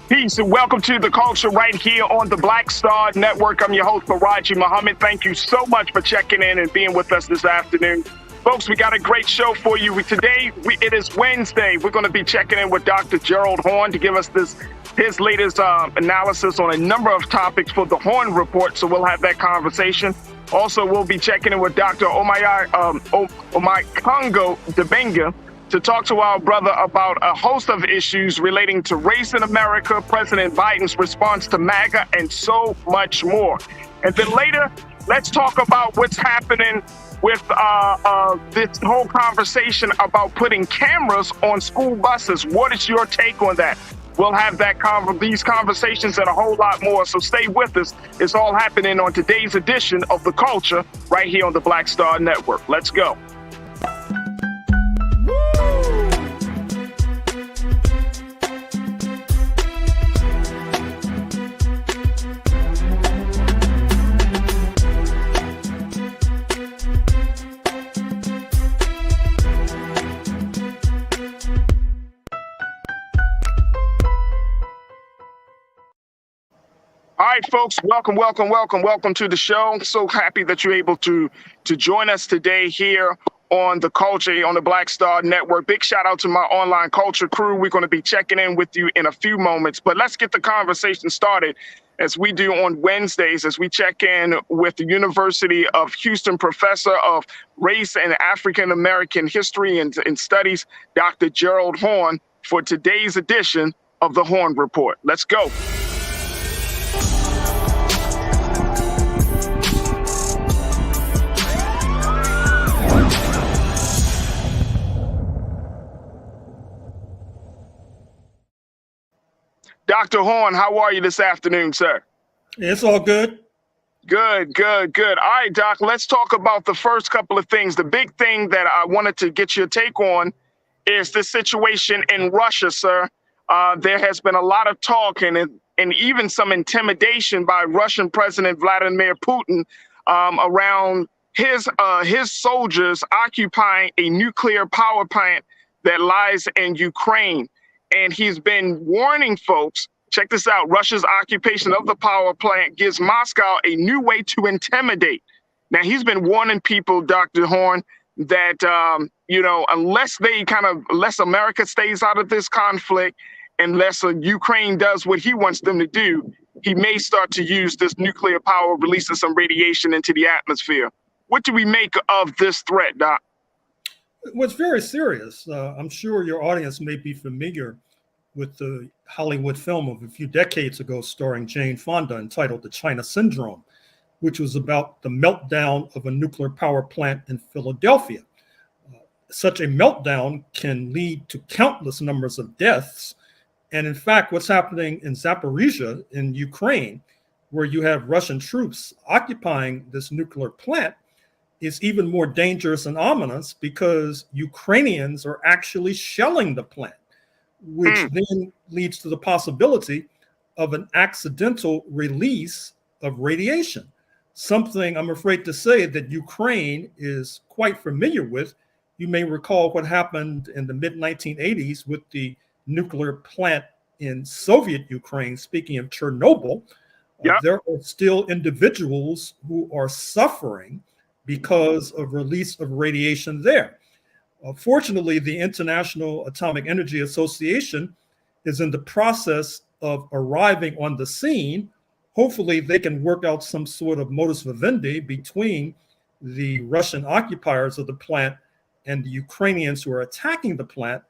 Peace and welcome to The Culture right here on the Black Star Network. I'm your host, Farajii Muhammad. Thank you so much for checking in and being with us this afternoon. Folks, we got a great show for you. It is Wednesday. We're going to be checking in with Dr. Gerald Horne to give us his latest analysis on a number of topics for the Horne Report, so we'll have that conversation. Also, we'll be checking in with Dr. Omakongo Debenga to talk to our brother about a host of issues relating to race in America, President Biden's response to MAGA, and so much more. And then later, let's talk about what's happening with this whole conversation about putting cameras on school buses. What is your take on that? We'll have these conversations and a whole lot more, so stay with us. It's all happening on today's edition of The Culture right here on the Black Star Network. Let's go. All right, folks, welcome to the show. I'm so happy that you're able to join us today here on The Culture, on the Black Star Network. Big shout out to my online culture crew. We're going to be checking in with you in a few moments, but let's get the conversation started as we do on Wednesdays, as we check in with the University of Houston professor of race and African American history and studies, Dr. Gerald Horne, for today's edition of the Horne Report. Let's go. Dr. Horne, how are you this afternoon, sir? It's all good. Good. All right, Doc, let's talk about the first couple of things. The big thing that I wanted to get your take on is the situation in Russia, sir. There has been a lot of talk and even some intimidation by Russian President Vladimir Putin around his soldiers occupying a nuclear power plant that lies in Ukraine. And he's been warning folks, check this out, Russia's occupation of the power plant gives Moscow a new way to intimidate. Now, he's been warning people, Dr. Horne, that, unless America stays out of this conflict, unless Ukraine does what he wants them to do, he may start to use this nuclear power, releasing some radiation into the atmosphere. What do we make of this threat, Doc? Well, it's very serious. I'm sure your audience may be familiar with the Hollywood film of a few decades ago starring Jane Fonda entitled The China Syndrome, which was about the meltdown of a nuclear power plant in Philadelphia. Such a meltdown can lead to countless numbers of deaths. And in fact, what's happening in Zaporizhia in Ukraine, where you have Russian troops occupying this nuclear plant, is even more dangerous and ominous because Ukrainians are actually shelling the plant, which then leads to the possibility of an accidental release of radiation, something I'm afraid to say that Ukraine is quite familiar with. You may recall what happened in the mid-1980s with the nuclear plant in Soviet Ukraine. Speaking of Chernobyl, there are still individuals who are suffering because of release of radiation there. Fortunately, the International Atomic Energy Association is in the process of arriving on the scene. Hopefully, they can work out some sort of modus vivendi between the Russian occupiers of the plant and the Ukrainians who are attacking the plant.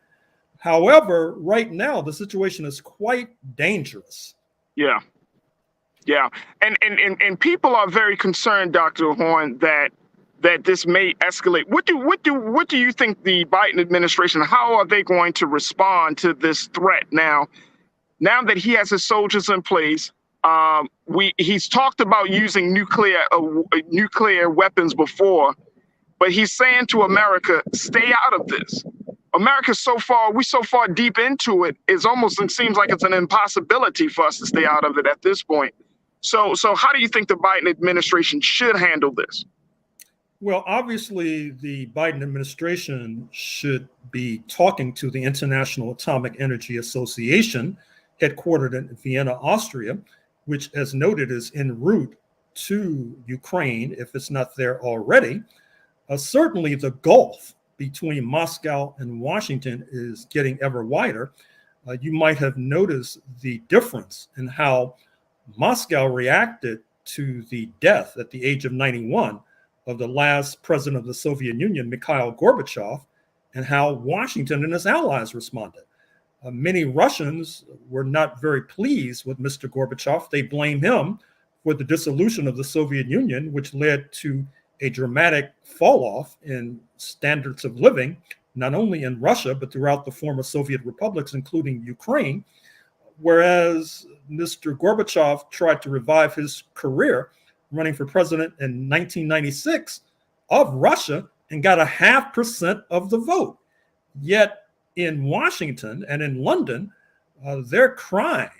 However, right now, the situation is quite dangerous. Yeah. And people are very concerned, Dr. Horne, that this may escalate. What do you think the Biden administration, how are they going to respond to this threat now that he has his soldiers in place? He's talked about using nuclear weapons before, but he's saying to America, stay out of this. America's so far deep into it, it seems like it's an impossibility for us to stay out of it at this point. So how do you think the Biden administration should handle this? Well, obviously, the Biden administration should be talking to the International Atomic Energy Association headquartered in Vienna, Austria, which, as noted, is en route to Ukraine if it's not there already. Certainly, the gulf between Moscow and Washington is getting ever wider. You might have noticed the difference in how Moscow reacted to the death at the age of 91 of the last president of the Soviet Union, Mikhail Gorbachev, and how Washington and his allies responded. Many Russians were not very pleased with Mr. Gorbachev. They blame him for the dissolution of the Soviet Union, which led to a dramatic fall off in standards of living, not only in Russia, but throughout the former Soviet republics, including Ukraine. Whereas Mr. Gorbachev tried to revive his career running for president in 1996 of Russia and got 0.5% of the vote. Yet in Washington and in London, they're crying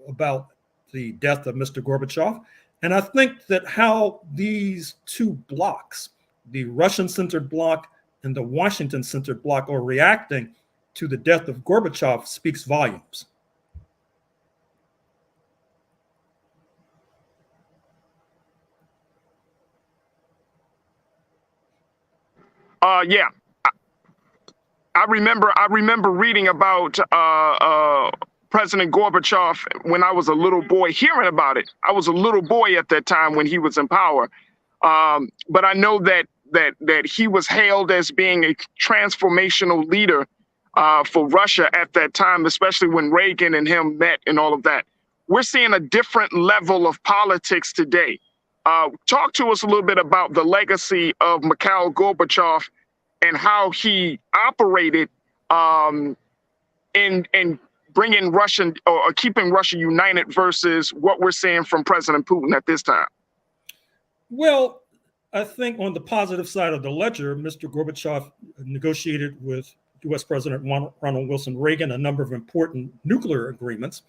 about the death of Mr. Gorbachev. And I think that how these two blocs, the Russian-centered bloc and the Washington-centered bloc, are reacting to the death of Gorbachev speaks volumes. Yeah, I remember reading about President Gorbachev when I was a little boy, hearing about it. I was a little boy at that time when he was in power, but I know that he was hailed as being a transformational leader for Russia at that time, especially when Reagan and him met and all of that. We're seeing a different level of politics today. Talk to us a little bit about the legacy of Mikhail Gorbachev and how he operated in bringing Russian or keeping Russia united versus what we're seeing from President Putin at this time. Well, I think on the positive side of the ledger, Mr. Gorbachev negotiated with U.S. President Ronald Wilson Reagan a number of important nuclear agreements.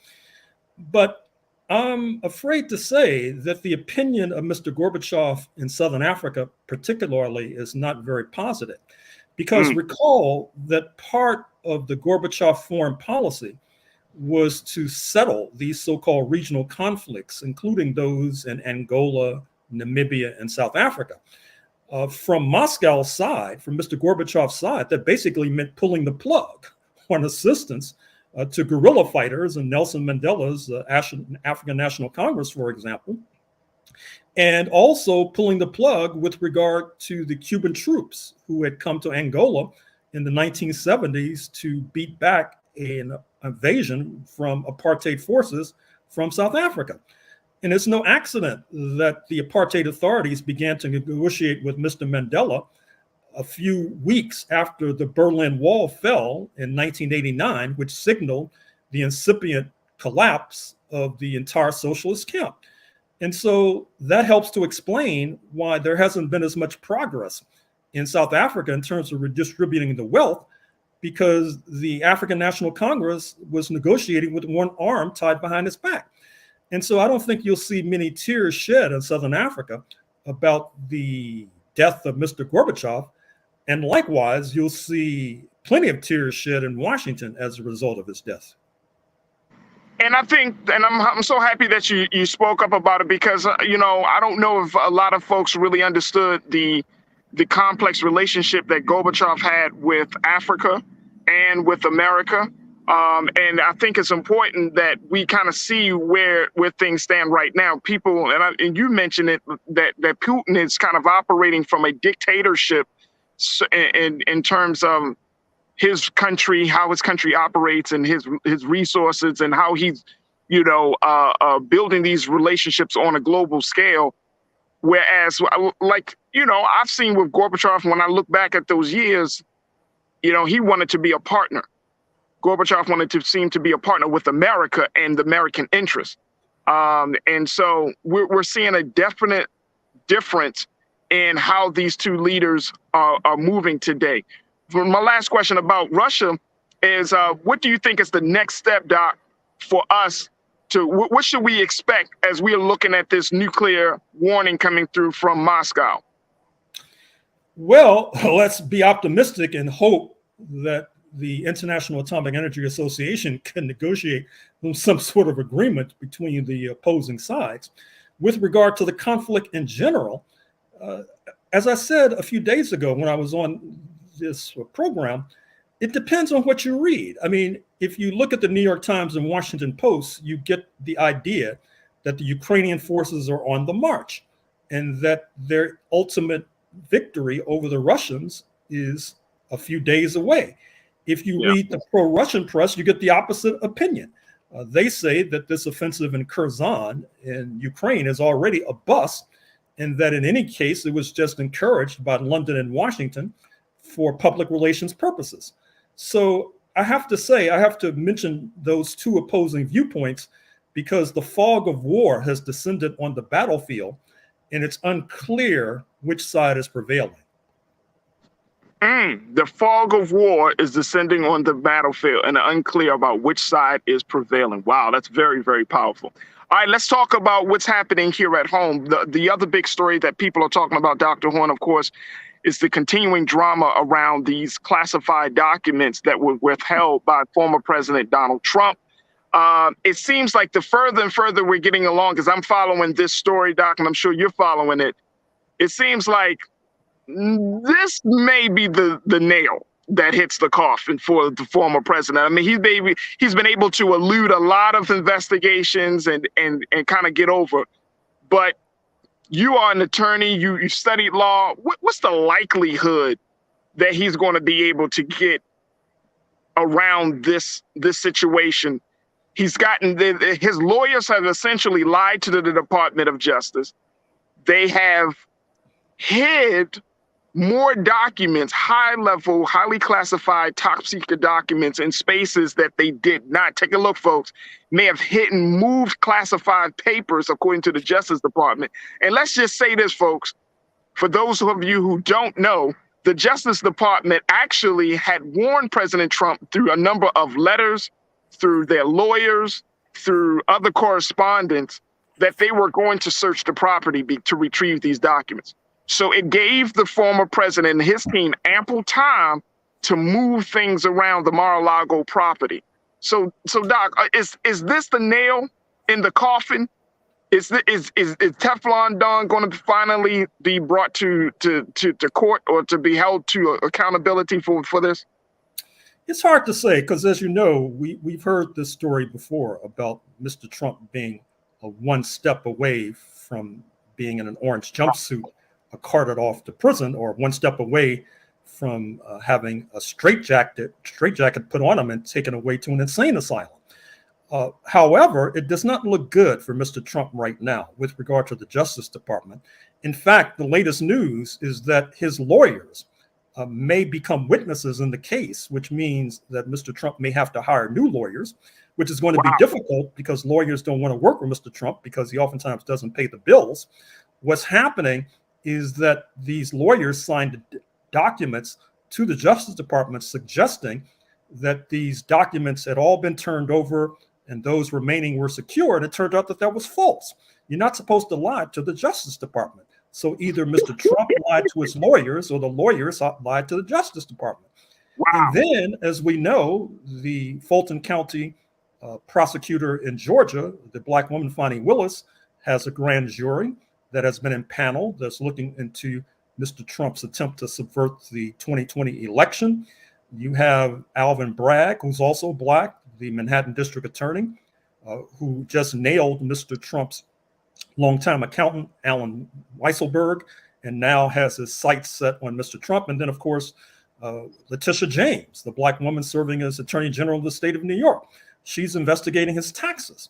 But I'm afraid to say that the opinion of Mr. Gorbachev in Southern Africa particularly is not very positive. Because recall that part of the Gorbachev foreign policy was to settle these so-called regional conflicts, including those in Angola, Namibia, and South Africa. From Moscow's side, from Mr. Gorbachev's side, that basically meant pulling the plug on assistance to guerrilla fighters and Nelson Mandela's African National Congress, for example, and also pulling the plug with regard to the Cuban troops who had come to Angola in the 1970s to beat back an invasion from apartheid forces from South Africa. And it's no accident that the apartheid authorities began to negotiate with Mr. Mandela a few weeks after the Berlin Wall fell in 1989, which signaled the incipient collapse of the entire socialist camp. And so that helps to explain why there hasn't been as much progress in South Africa in terms of redistributing the wealth, because the African National Congress was negotiating with one arm tied behind its back. And so I don't think you'll see many tears shed in Southern Africa about the death of Mr. Gorbachev. And likewise, you'll see plenty of tears shed in Washington as a result of his death. And I think, and I'm so happy that you spoke up about it, because, I don't know if a lot of folks really understood the complex relationship that Gorbachev had with Africa and with America. And I think it's important that we kind of see where things stand right now. People, and you mentioned it, that Putin is kind of operating from a dictatorship in terms of his country, how his country operates, and his resources, and how he's, building these relationships on a global scale. Whereas, I've seen with Gorbachev, when I look back at those years, he wanted to be a partner. Gorbachev wanted to seem to be a partner with America and the American interests. And so we're seeing a definite difference in how these two leaders are moving today. For my last question about Russia is, what do you think is the next step, Doc, for us to, what should we expect as we are looking at this nuclear warning coming through from Moscow? Well, let's be optimistic and hope that the International Atomic Energy Association can negotiate some sort of agreement between the opposing sides. With regard to the conflict in general, as I said a few days ago when I was on this program, it depends on what you read. I mean, if you look at the New York Times and Washington Post, you get the idea that the Ukrainian forces are on the march and that their ultimate victory over the Russians is a few days away. If you read the pro-Russian press, you get the opposite opinion. They say that this offensive in Kherson in Ukraine is already a bust, and that in any case, it was just encouraged by London and Washington for public relations purposes. So I have to say, I have to mention those two opposing viewpoints because the fog of war has descended on the battlefield, and it's unclear which side is prevailing. The fog of war is descending on the battlefield and unclear about which side is prevailing. Wow, that's very, very powerful. All right, let's talk about what's happening here at home. The other big story that people are talking about, Dr. Horn, of course, is the continuing drama around these classified documents that were withheld by former President Donald Trump. It seems like the further and further we're getting along, because I'm following this story, Doc, and I'm sure you're following it, it seems like this may be the nail that hits the coffin for the former president. I mean, he's been able to elude a lot of investigations and kind of get over. But you are an attorney, you studied law. What's the likelihood that he's going to be able to get around this situation? He's gotten his lawyers have essentially lied to the Department of Justice. They have hid more documents, high-level, highly classified, top-secret documents in spaces that they did not. Take a look, folks. May have hidden, moved classified papers, according to the Justice Department. And let's just say this, folks. For those of you who don't know, the Justice Department actually had warned President Trump through a number of letters, through their lawyers, through other correspondence, that they were going to search the property to retrieve these documents. So it gave the former president and his team ample time to move things around the Mar-a-Lago property. So Doc, is this the nail in the coffin? Is Teflon Don going to finally be brought to court or to be held to accountability for this? It's hard to say because, as you know, we've heard this story before about Mr. Trump being one step away from being in an orange jumpsuit carted off to prison, or one step away from having a straitjacket put on him and taken away to an insane asylum. However, it does not look good for Mr. Trump right now with regard to the Justice Department. In fact, the latest news is that his lawyers may become witnesses in the case, which means that Mr. Trump may have to hire new lawyers, which is going to be difficult because lawyers don't want to work with Mr. Trump because he oftentimes doesn't pay the bills. What's happening is that these lawyers signed documents to the Justice Department suggesting that these documents had all been turned over and those remaining were secure. And it turned out that that was false. You're not supposed to lie to the Justice Department. So either Mr. Trump lied to his lawyers or the lawyers lied to the Justice Department. And then, as we know, the Fulton County prosecutor in Georgia, the Black woman, Fani Willis, has a grand jury that has been impaneled that's looking into Mr. Trump's attempt to subvert the 2020 election. You have Alvin Bragg, who's also Black, the Manhattan District Attorney, who just nailed Mr. Trump's longtime accountant, Alan Weisselberg, and now has his sights set on Mr. Trump. And then, of course, Letitia James, the Black woman serving as Attorney General of the state of New York. She's investigating his taxes.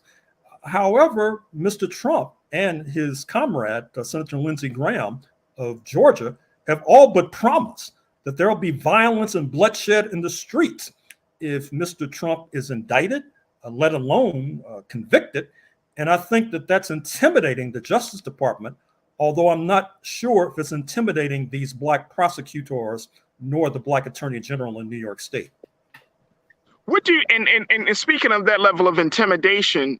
However, Mr. Trump and his comrade, Senator Lindsey Graham of Georgia, have all but promised that there will be violence and bloodshed in the streets if Mr. Trump is indicted, let alone convicted. And I think that that's intimidating the Justice Department, although I'm not sure if it's intimidating these Black prosecutors nor the Black Attorney General in New York State. What do you, and speaking of that level of intimidation,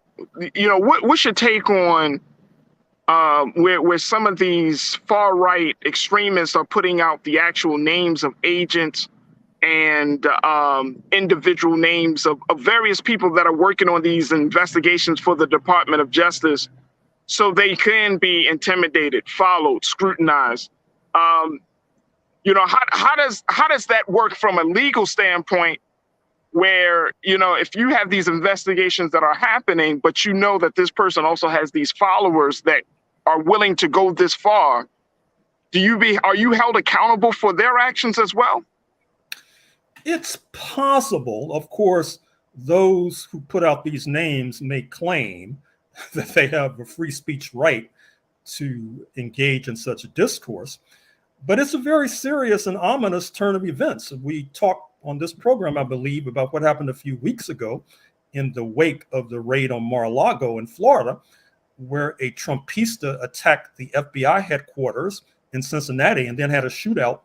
you know, what's your take on where some of these far right extremists are putting out the actual names of agents and individual names of various people that are working on these investigations for the Department of Justice, so they can be intimidated, followed, scrutinized. Um, how does that work from a legal standpoint? Where, if you have these investigations that are happening, but you know that this person also has these followers that are willing to go this far, are you held accountable for their actions as well? It's possible. Of course, those who put out these names may claim that they have a free speech right to engage in such a discourse, but it's a very serious and ominous turn of events. We talked on this program, I believe, about what happened a few weeks ago in the wake of the raid on Mar-a-Lago in Florida, where a Trumpista attacked the FBI headquarters in Cincinnati and then had a shootout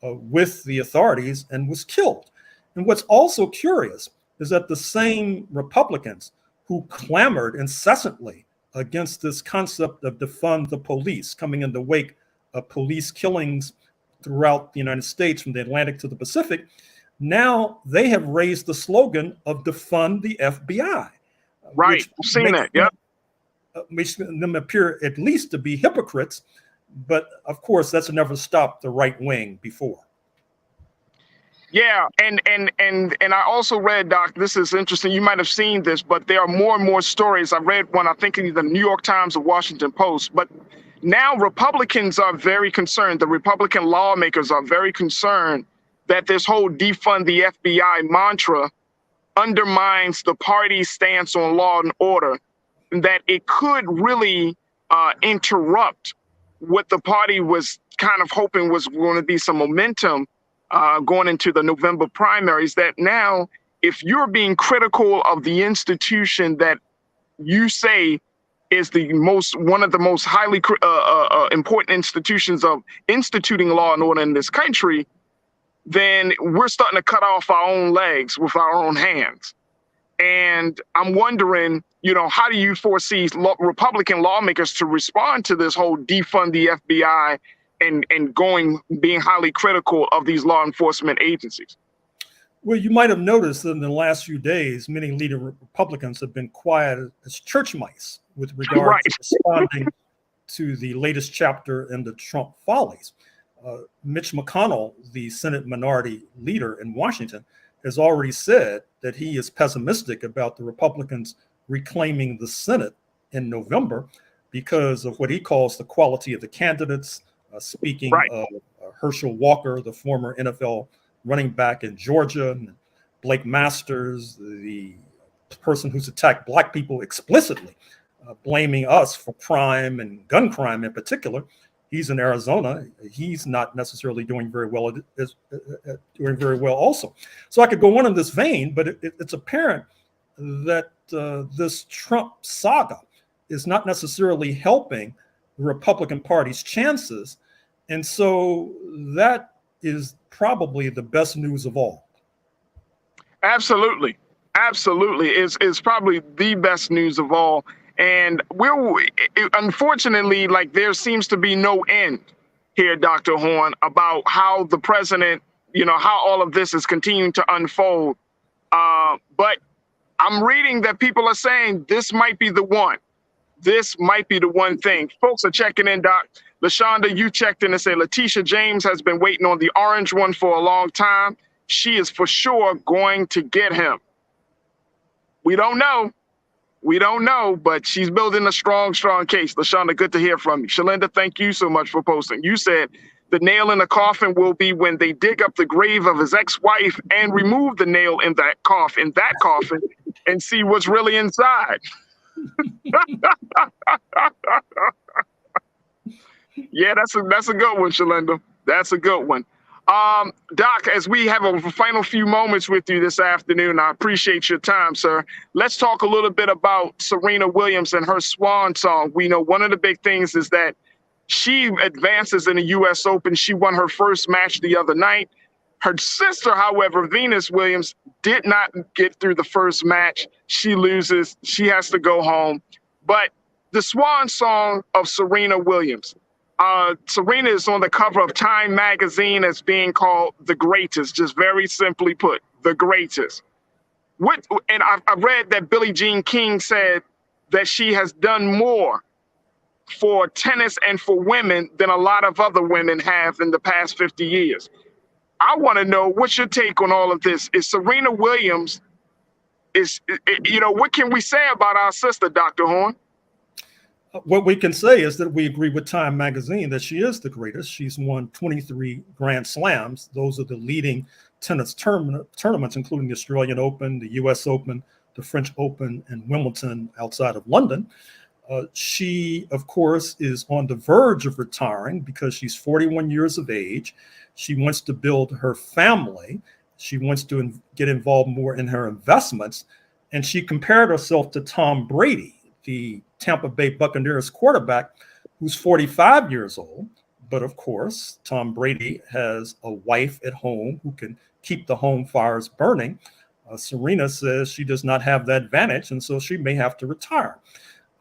with the authorities and was killed. And what's also curious is that the same Republicans who clamored incessantly against this concept of defund the police, coming in the wake of police killings throughout the United States from the Atlantic to the Pacific, now they have raised the slogan of defund the FBI. Right, I've seen that, yeah. Makes them appear at least to be hypocrites, but of course that's never stopped the right wing before. Yeah, and I also read, Doc, this is interesting, you might have seen this, but there are more and more stories. I read one, I think in the New York Times or Washington Post, but now Republicans are very concerned, the Republican lawmakers are very concerned that this whole defund the FBI mantra undermines the party's stance on law and order, and that it could really interrupt what the party was kind of hoping was going to be some momentum going into the November primaries. That now, if you're being critical of the institution that you say is one of the most highly important institutions of instituting law and order in this country, then we're starting to cut off our own legs with our own hands. And I'm wondering, how do you foresee Republican lawmakers to respond to this whole defund the FBI and being highly critical of these law enforcement agencies? Well, you might have noticed that in the last few days, many leading Republicans have been quiet as church mice with regard to responding to the latest chapter in the Trump follies. Mitch McConnell, the Senate minority leader in Washington, has already said that he is pessimistic about the Republicans reclaiming the Senate in November because of what he calls the quality of the candidates. Speaking of Herschel Walker, the former NFL running back in Georgia, and Blake Masters, the person who's attacked Black people explicitly, blaming us for crime and gun crime in particular. He's in Arizona. He's not necessarily doing very well also. So I could go on in this vein, but it's apparent that this Trump saga is not necessarily helping the Republican Party's chances. And so that is probably the best news of all. Absolutely. Absolutely. It's probably the best news of all. And unfortunately, there seems to be no end here, Dr. Horn, about how the president, how all of this is continuing to unfold. But I'm reading that people are saying this might be the one. This might be the one thing. Folks are checking in, Doc. LaShonda, you checked in and say Letitia James has been waiting on the orange one for a long time. She is for sure going to get him. We don't know. We don't know, but she's building a strong, strong case. LaShonda, good to hear from you. Shalinda, thank you so much for posting. You said the nail in the coffin will be when they dig up the grave of his ex-wife and remove the nail in that coffin, and see what's really inside. Yeah, that's a good one, Shalinda. That's a good one. Doc, as we have a final few moments with you this afternoon, I appreciate your time, sir. Let's talk a little bit about Serena Williams and her swan song. We know one of the big things is that she advances in the U.S. Open. She won her first match the other night. Her sister, however, Venus Williams, did not get through the first match. She loses. She has to go home. But the swan song of Serena Williams, Serena is on the cover of Time magazine as being called the greatest, just very simply put, the greatest. What? And I read that Billie Jean King said that she has done more for tennis and for women than a lot of other women have in the past 50 years. I want to know, what's your take on all of this? Is Serena Williams, what can we say about our sister, Dr. Horn? What we can say is that we agree with Time magazine that she is the greatest. She's won 23 Grand Slams. Those are the leading tennis tournaments, including the Australian Open, the US Open, the French Open, and Wimbledon outside of London. She, of course, is on the verge of retiring because she's 41 years of age. She wants to build her family. She wants to get involved more in her investments. And she compared herself to Tom Brady, the Tampa Bay Buccaneers quarterback, who's 45 years old. But of course, Tom Brady has a wife at home who can keep the home fires burning. Serena says she does not have that advantage, and so she may have to retire.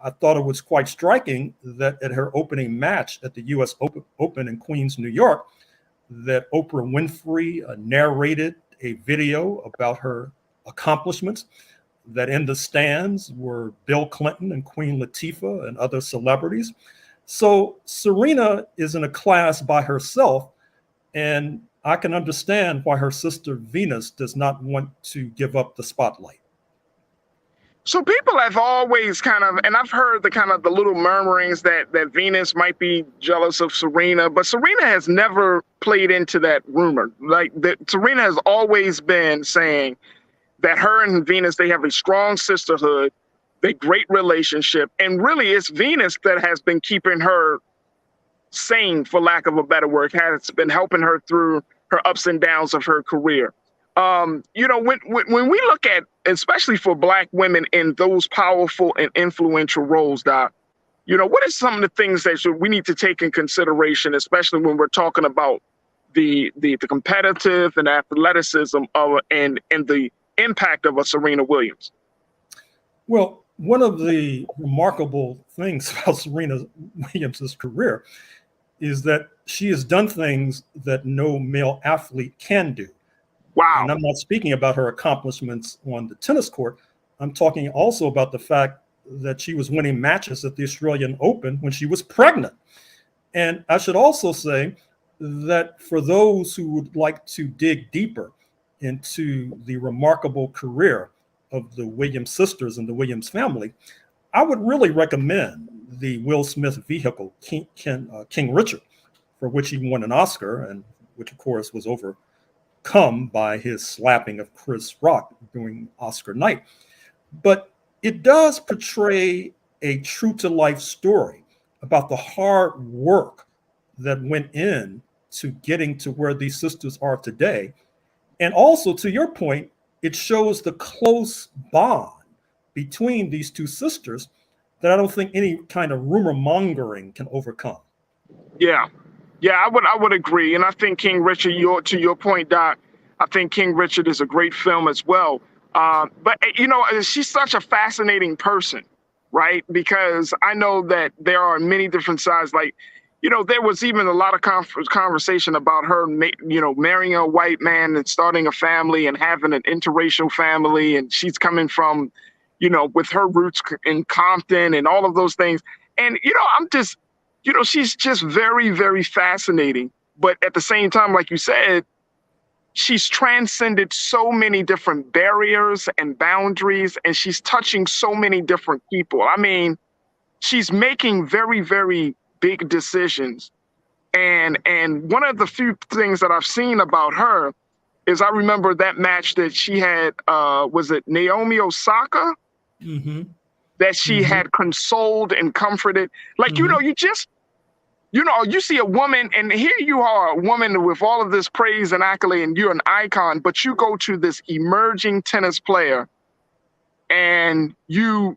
I thought it was quite striking that at her opening match at the US Open in Queens, New York, that Oprah Winfrey narrated a video about her accomplishments, that in the stands were Bill Clinton and Queen Latifah and other celebrities. So Serena is in a class by herself, and I can understand why her sister Venus does not want to give up the spotlight. So people have always and I've heard the little murmurings that Venus might be jealous of Serena, but Serena has never played into that rumor. Serena has always been saying that her and Venus, they have a strong sisterhood, a great relationship, and really it's Venus that has been keeping her sane, for lack of a better word, has been helping her through her ups and downs of her career. When we look at, especially for Black women in those powerful and influential roles, Doc, what are some of the things that we need to take in consideration, especially when we're talking about the competitive and athleticism of and the impact of a Serena Williams? Well, one of the remarkable things about Serena Williams' career is that she has done things that no male athlete can do. Wow. And I'm not speaking about her accomplishments on the tennis court. I'm talking also about the fact that she was winning matches at the Australian Open when she was pregnant. And I should also say that for those who would like to dig deeper into the remarkable career of the Williams sisters and the Williams family, I would really recommend the Will Smith vehicle, King Richard, for which he won an Oscar, and which, of course, was overcome by his slapping of Chris Rock during Oscar night. But it does portray a true-to-life story about the hard work that went in to getting to where these sisters are today. And also, to your point, it shows the close bond between these two sisters that I don't think any kind of rumor mongering can overcome. Yeah, I would agree, and I think King Richard, to your point, Doc, I think King Richard is a great film as well. But she's such a fascinating person, right? Because I know that there are many different sides. There was even a lot of conversation about her, marrying a white man and starting a family and having an interracial family. And she's coming from, with her roots in Compton and all of those things. And, I'm just, she's just very, very fascinating. But at the same time, like you said, she's transcended so many different barriers and boundaries, and she's touching so many different people. I mean, she's making very, very big decisions. And one of the few things that I've seen about her is I remember that match that she had, was it Naomi Osaka? Mm-hmm. That she had consoled and comforted. You see a woman, and here you are, a woman with all of this praise and accolade, and you're an icon, but you go to this emerging tennis player and you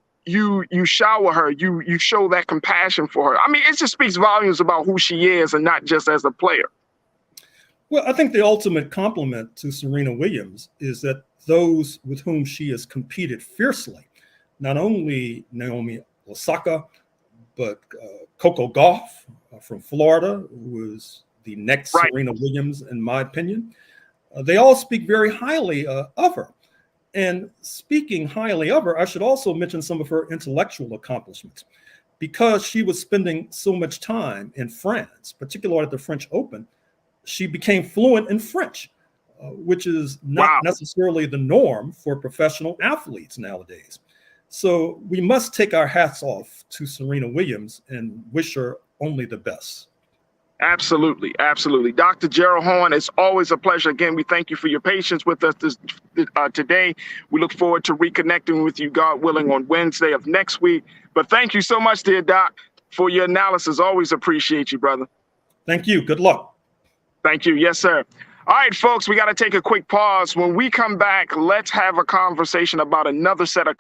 shower her, you show that compassion for her. I mean, it just speaks volumes about who she is and not just as a player. Well, I think the ultimate compliment to Serena Williams is that those with whom she has competed fiercely, not only Naomi Osaka, but Coco Gauff, from Florida, who is the next Right. Serena Williams, in my opinion. They all speak very highly of her. And speaking highly of her, I should also mention some of her intellectual accomplishments. Because she was spending so much time in France, particularly at the French Open, she became fluent in French, which is not necessarily the norm for professional athletes nowadays. So we must take our hats off to Serena Williams and wish her only the best. Absolutely. Absolutely. Dr. Gerald Horn, it's always a pleasure. Again, we thank you for your patience with us today. We look forward to reconnecting with you, God willing, on Wednesday of next week. But thank you so much, dear Doc, for your analysis. Always appreciate you, brother. Thank you. Good luck. Thank you. Yes, sir. All right, folks, we got to take a quick pause. When we come back, let's have a conversation about another set of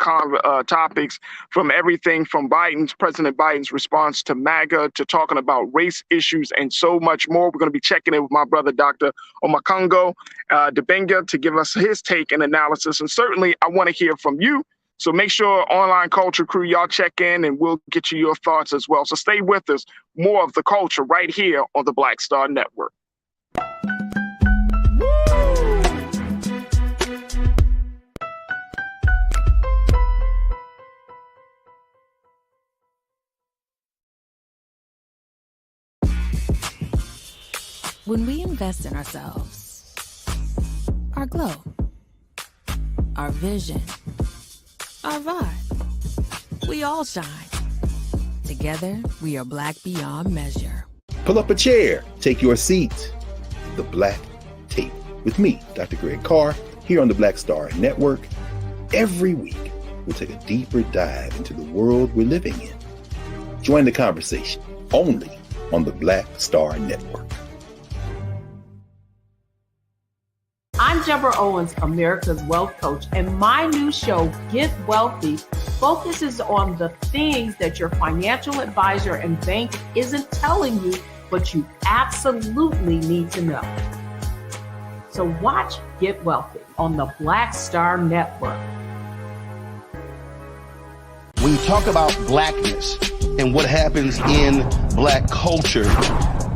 topics, from everything from President Biden's response to MAGA, to talking about race issues and so much more. We're going to be checking in with my brother, Dr. Omakongo Debenga, to give us his take and analysis. And certainly, I want to hear from you. So make sure, Online Culture crew, y'all check in and we'll get you your thoughts as well. So stay with us. More of the culture right here on the Black Star Network. When we invest in ourselves, our glow, our vision, our vibe, we all shine. Together, we are Black beyond measure. Pull up a chair, take your seat. The Black Tape with me, Dr. Greg Carr, here on the Black Star Network. Every week, we'll take a deeper dive into the world we're living in. Join the conversation only on the Black Star Network. I'm Deborah Owens, America's Wealth Coach, and my new show, Get Wealthy, focuses on the things that your financial advisor and bank isn't telling you, but you absolutely need to know. So watch Get Wealthy on the Black Star Network. When you talk about blackness and what happens in Black culture,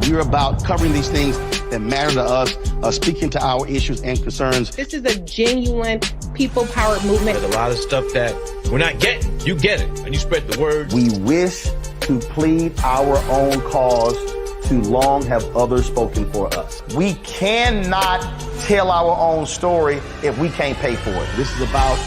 we're about covering these things that matter to us, speaking to our issues and concerns. This is a genuine people-powered movement. There's a lot of stuff that we're not getting. You get it, and you spread the word. We wish to plead our own cause. Too long have others spoken for us. We cannot tell our own story if we can't pay for it. This is about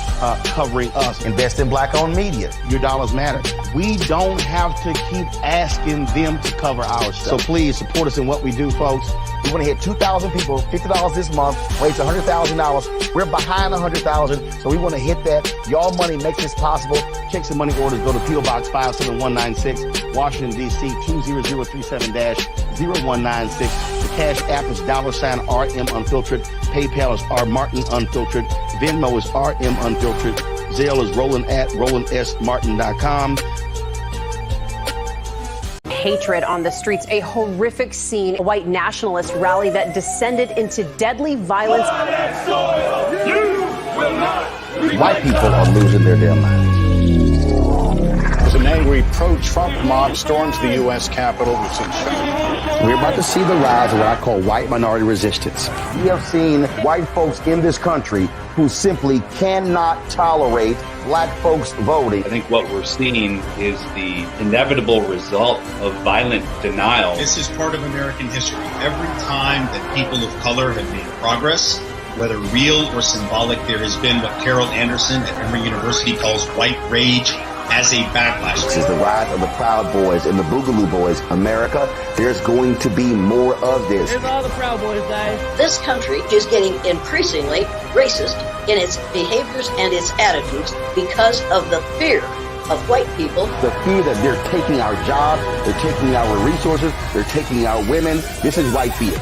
covering us. Invest in Black-owned media. Your dollars matter. We don't have to keep asking them to cover our stuff. So please support us in what we do, folks. We want to hit 2,000 people, $50 this month, raise $100,000. We're behind 100,000, so we want to hit that. Y'all money makes this possible. Checks and money orders go to P.O. Box 57196, Washington, D.C. 20037-0196. The Cash App is $RM Unfiltered. PayPal is R Martin Unfiltered. Venmo is RM Unfiltered. Zelle is Roland at RolandSMartin.com. Hatred on the streets, a horrific scene, a white nationalist rally that descended into deadly violence. White people are losing their damn minds. As an angry pro-Trump mob storms the U.S. Capitol, we've seen shooting. We're about to see the rise of what I call white minority resistance. We have seen white folks in this country who simply cannot tolerate Black folks voting. I think what we're seeing is the inevitable result of violent denial. This is part of American history. Every time that people of color have made progress, whether real or symbolic, there has been what Carol Anderson at Emory University calls white rage as a backlash. This is the rise of the Proud Boys and the Boogaloo Boys. America, there's going to be more of this. There's all the Proud Boys, guys. This country is getting increasingly racist in its behaviors and its attitudes because of the fear of white people. The fear that they're taking our jobs, they're taking our resources, they're taking our women. This is white fear.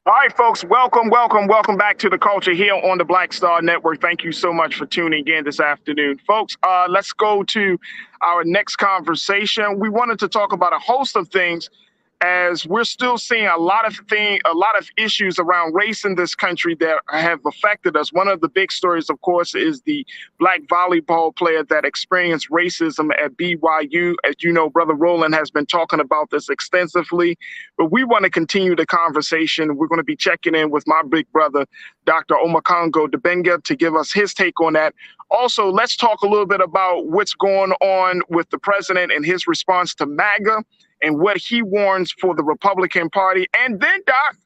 All right, folks, welcome back to The Culture here on the Black Star Network. Thank you so much for tuning in this afternoon. Folks, let's go to our next conversation. We wanted to talk about a host of things as we're still seeing a lot of issues around race in this country that have affected us. One of the big stories, of course, is the black volleyball player that experienced racism at BYU. As you know, Brother Roland has been talking about this extensively, but we want to continue the conversation. We're going to be checking in with my big brother, Dr. Omakongo Debenga, to give us his take on that. Also, let's talk a little bit about what's going on with the president and his response to MAGA and what he warns for the Republican Party. And then, Doc,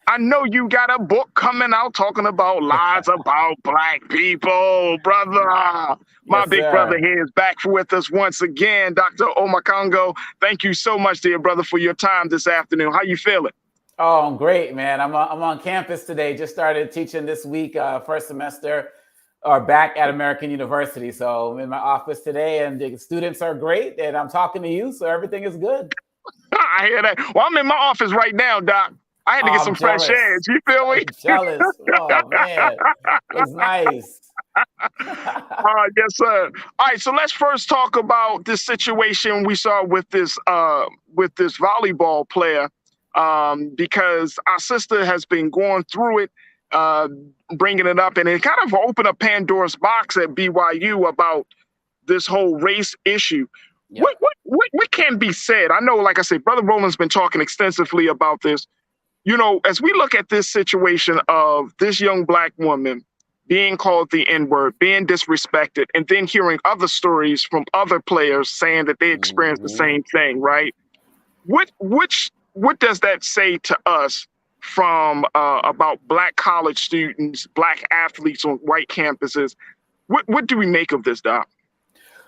I know you got a book coming out talking about lies about black people, brother. My big brother here is back with us once again. Dr. Omakongo, thank you so much, dear brother, for your time this afternoon. How you feeling? Oh, I'm great, man. I'm on campus today. Just started teaching this week, first semester. Are back at American University. So I'm in my office today and the students are great and I'm talking to you. So everything is good. I hear that. Well, I'm in my office right now, Doc. I had to get some fresh air. You feel me? I'm jealous. Oh, man. It's nice. Yes, sir. All right. So let's first talk about this situation we saw with this volleyball player, because our sister has been going through it, bringing it up, and it kind of opened up Pandora's box at BYU about this whole race issue. Yep. What can be said? I know, like I said, Brother Roland's been talking extensively about this. You know, as we look at this situation of this young black woman being called the N-word, being disrespected, and then hearing other stories from other players saying that they experienced the same thing, right? What does that say to us from about black college students, black athletes on white campuses? What do we make of this, Doc?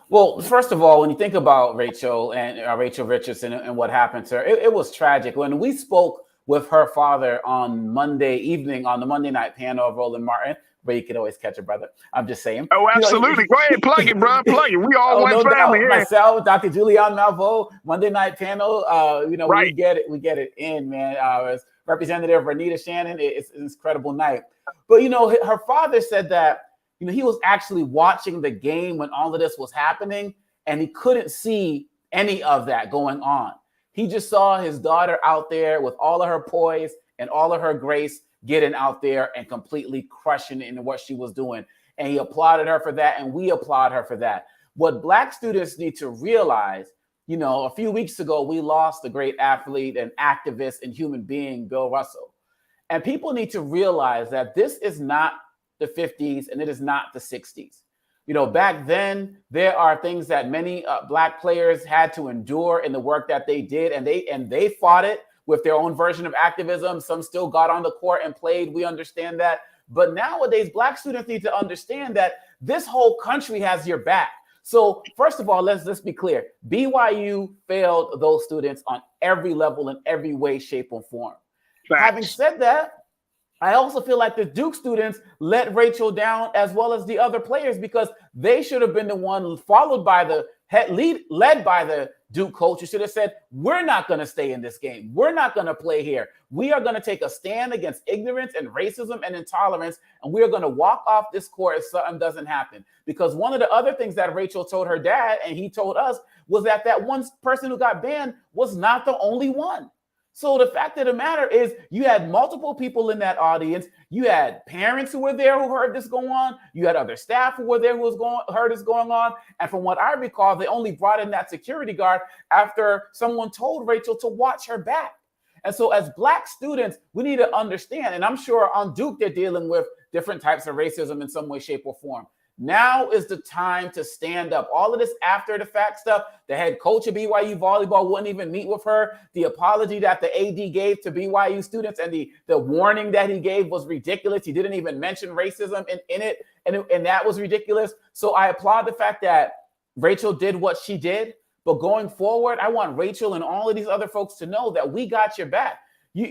Well, first of all, when you think about Rachel Richardson and what happened to her, it was tragic. When we spoke with her father on Monday evening on the Monday night panel of Roland Martin, where you can always catch a brother. I'm just saying. Oh, absolutely. Go ahead, plug it, bro. Plug it. We all one family here. Myself, Dr. Julian Malvo, Monday night panel. Right. We get it in, man. As Representative Renita Shannon, it's an incredible night. But, her father said that, he was actually watching the game when all of this was happening, and he couldn't see any of that going on. He just saw his daughter out there with all of her poise and all of her grace, getting out there and completely crushing it in what she was doing. And he applauded her for that, and we applaud her for that. What black students need to realize, a few weeks ago, we lost a great athlete and activist and human being, Bill Russell. And people need to realize that this is not the 50s and it is not the 60s. Back then, there are things that many black players had to endure in the work that they did, and they fought it with their own version of activism. Some still got on the court and played. We understand that. But nowadays, black students need to understand that this whole country has your back. So first of all, let's be clear. BYU failed those students on every level, in every way, shape, or form. Facts. Having said that, I also feel like the Duke students let Rachel down as well as the other players, because they should have been the one led by the Duke coach who should have said, we're not going to stay in this game. We're not going to play here. We are going to take a stand against ignorance and racism and intolerance, and we are going to walk off this court if something doesn't happen. Because one of the other things that Rachel told her dad, and he told us, was that one person who got banned was not the only one. So the fact of the matter is, you had multiple people in that audience. You had parents who were there who heard this go on. You had other staff who were there who heard this going on. And from what I recall, they only brought in that security guard after someone told Rachel to watch her back. And so as black students, we need to understand, and I'm sure on Duke, they're dealing with different types of racism in some way, shape, or form. Now is the time to stand up. All of this after the fact stuff, the head coach of BYU volleyball wouldn't even meet with her. The apology that the AD gave to BYU students and the warning that he gave was ridiculous. He didn't even mention racism in it, and that was ridiculous. So I applaud the fact that Rachel did what she did. But going forward, I want Rachel and all of these other folks to know that we got your back.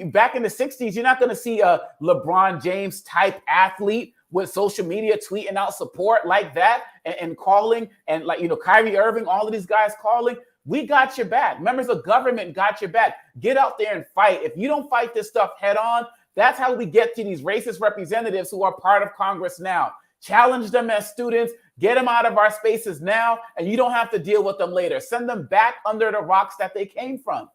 Back in the 60s, you're not going to see a LeBron James type athlete with social media tweeting out support like that and calling, and Kyrie Irving, all of these guys calling. We got your back. Members of government got your back. Get out there and fight. If you don't fight this stuff head on, That's how we get to these racist representatives who are part of Congress now. Challenge them as students, get them out of our spaces now, and you don't have to deal with them later. Send them back under the rocks that they came from.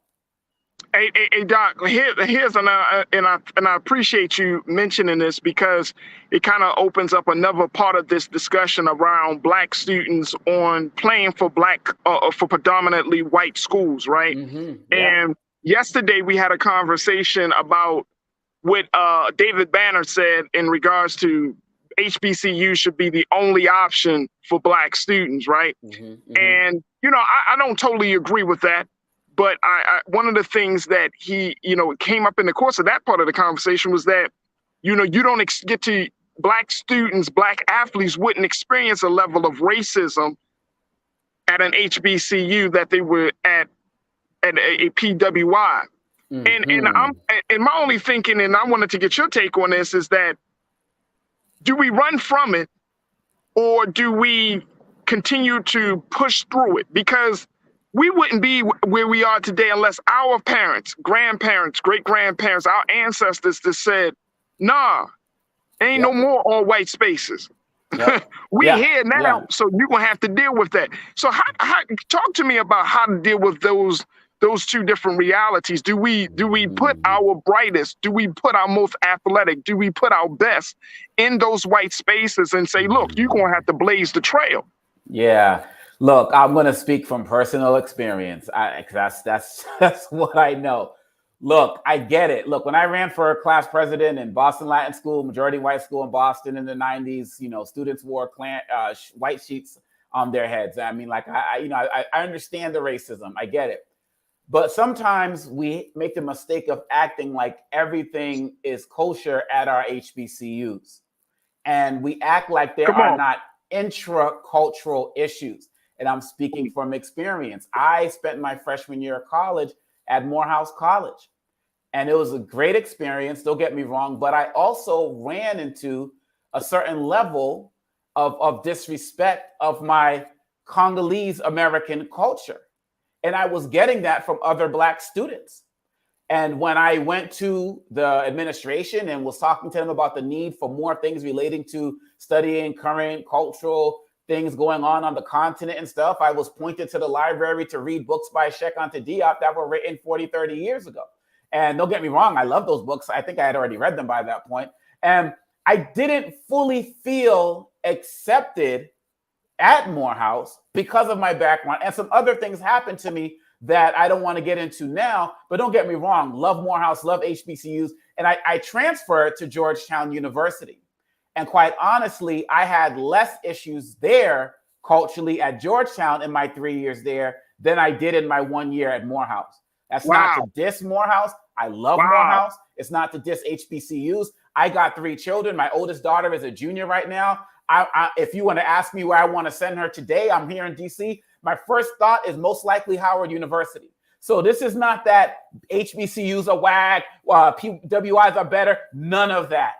Hey, Doc, here's and I appreciate you mentioning this because it kind of opens up another part of this discussion around Black students on playing for for predominantly white schools, right? And yesterday we had a conversation about what David Banner said in regards to HBCU should be the only option for Black students, right? And, you know, I don't totally agree with that. But one of the things that he, you know, came up in the course of that part of the conversation was that, you know, you don't get to Black students, Black athletes wouldn't experience a level of racism at an HBCU that they were at a PWI. And my only thinking, and I wanted to get your take on this, is that do we run from it or do we continue to push through it? Because we wouldn't be where we are today unless our parents, grandparents, great-grandparents, our ancestors just said, nah, ain't no more all white spaces. We're here now, so you're going to have to deal with that. So how talk to me about how to deal with those two different realities. Do we put our brightest, do we put our most athletic, do we put our best in those white spaces and say, look, you're going to have to blaze the trail? Yeah. Look, I'm going to speak from personal experience. That's what I know. Look, I get it. Look, when I ran for class president in Boston Latin School, majority white school in Boston in the 90s, you know, students wore white sheets on their heads. I mean, like, I understand the racism. I get it. But sometimes we make the mistake of acting like everything is kosher at our HBCUs. And we act like there are not intra-cultural issues. And I'm speaking from experience. I spent my freshman year of college at Morehouse College. And it was a great experience, don't get me wrong, but I also ran into a certain level of disrespect of my Congolese American culture. And I was getting that from other Black students. And when I went to the administration and was talking to them about the need for more things relating to studying current cultural things going on the continent and stuff, I was pointed to the library to read books by Cheikh Anta Diop that were written 40, 30 years ago. And don't get me wrong, I love those books. I think I had already read them by that point. And I didn't fully feel accepted at Morehouse because of my background. And some other things happened to me that I don't want to get into now, but don't get me wrong, love Morehouse, love HBCUs. And I transferred to Georgetown University. And quite honestly, I had less issues there culturally at Georgetown in my 3 years there than I did in my 1 year at Morehouse. That's not to diss Morehouse. I love Morehouse. It's not to diss HBCUs. I got 3 children. My oldest daughter is a junior right now. If you want to ask me where I want to send her today, I'm here in DC. My first thought is most likely Howard University. So this is not that HBCUs are whack, PWIs are better. None of that.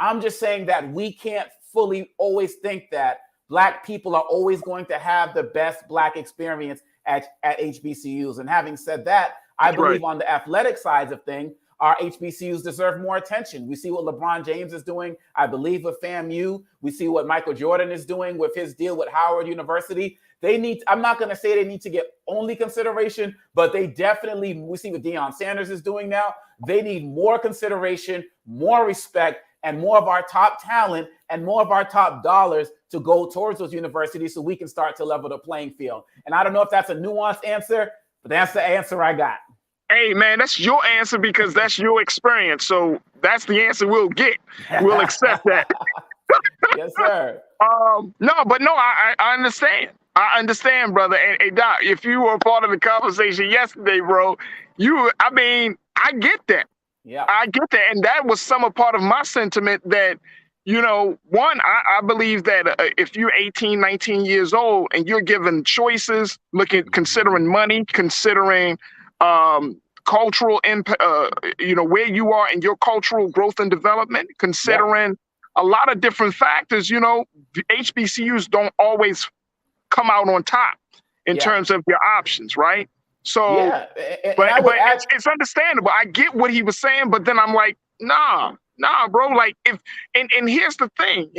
I'm just saying that we can't fully always think that Black people are always going to have the best Black experience at HBCUs. And having said that, I believe on the athletic side of things, our HBCUs deserve more attention. We see what LeBron James is doing, I believe, with FAMU. We see what Michael Jordan is doing with his deal with Howard University. They need, I'm not going to say they need to get only consideration, but they definitely, we see what Deion Sanders is doing now. They need more consideration, more respect, and more of our top talent and more of our top dollars to go towards those universities so we can start to level the playing field. And I don't know if that's a nuanced answer, but that's the answer I got. Hey, man, that's your answer because that's your experience. So that's the answer we'll get. We'll accept that. Yes, sir. I understand. I understand, brother. And hey, Doc, if you were part of the conversation yesterday, bro, I get that. Yeah, I get that. And that was some part of my sentiment that, you know, one, I believe that if you're 18, 19 years old and you're given choices, considering money, considering cultural impact, where you are in your cultural growth and development, considering a lot of different factors, you know, HBCUs don't always come out on top in terms of your options, right? So, but it's understandable. I get what he was saying, but then I'm like, Nah, bro. Like and here's the thing,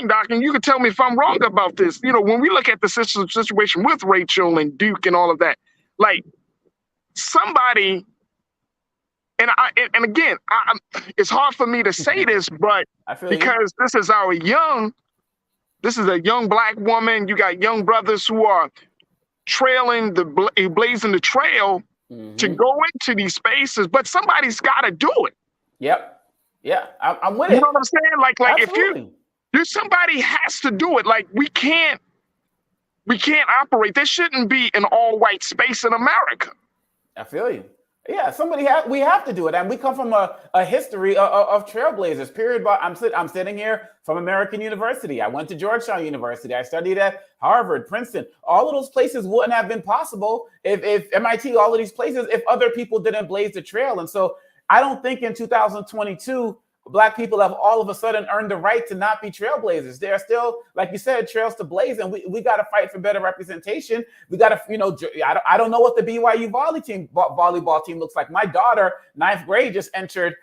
Doc, and you can tell me if I'm wrong about this. You know, when we look at the situation with Rachel and Duke and all of that, like somebody, and again, it's hard for me to say this, but because this is a young Black woman, you got young brothers who are blazing the trail to go into these spaces, but somebody's got to do it. Yep. Yeah, I'm with it. You know what I'm saying? Like Absolutely. if somebody has to do it. Like we can't operate. There shouldn't be an all-white space in America. I feel you. Yeah, we have to do it, and we come from a history of trailblazers. Period. But I'm sitting here from American University. I went to Georgetown University. I studied at Harvard, Princeton. All of those places wouldn't have been possible if MIT, all of these places, if other people didn't blaze the trail. And so I don't think in 2022 Black people have all of a sudden earned the right to not be trailblazers. There are still, like you said, trails to blaze, and we got to fight for better representation. We got to, I don't know what the BYU volleyball team looks like. My daughter, 9th grade, just entered,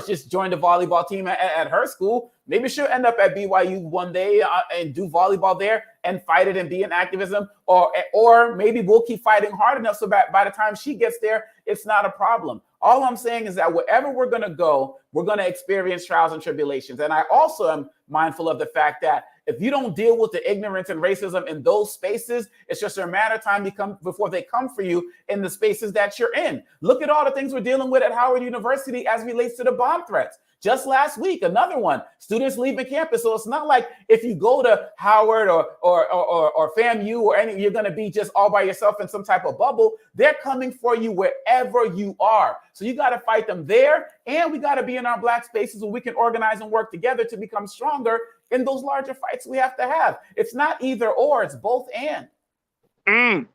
just joined the volleyball team at her school. Maybe she'll end up at BYU one day and do volleyball there and fight it and be in activism, or maybe we'll keep fighting hard enough so by the time she gets there, it's not a problem. All I'm saying is that wherever we're going to go, we're going to experience trials and tribulations. And I also am mindful of the fact that if you don't deal with the ignorance and racism in those spaces, it's just a matter of time before they come for you in the spaces that you're in. Look at all the things we're dealing with at Howard University as relates to the bomb threats. Just last week, another one, students leaving campus. So it's not like if you go to Howard or FAMU or any, you're going to be just all by yourself in some type of bubble. They're coming for you wherever you are. So you got to fight them there. And we got to be in our Black spaces where we can organize and work together to become stronger in those larger fights we have to have. It's not either or, it's both and.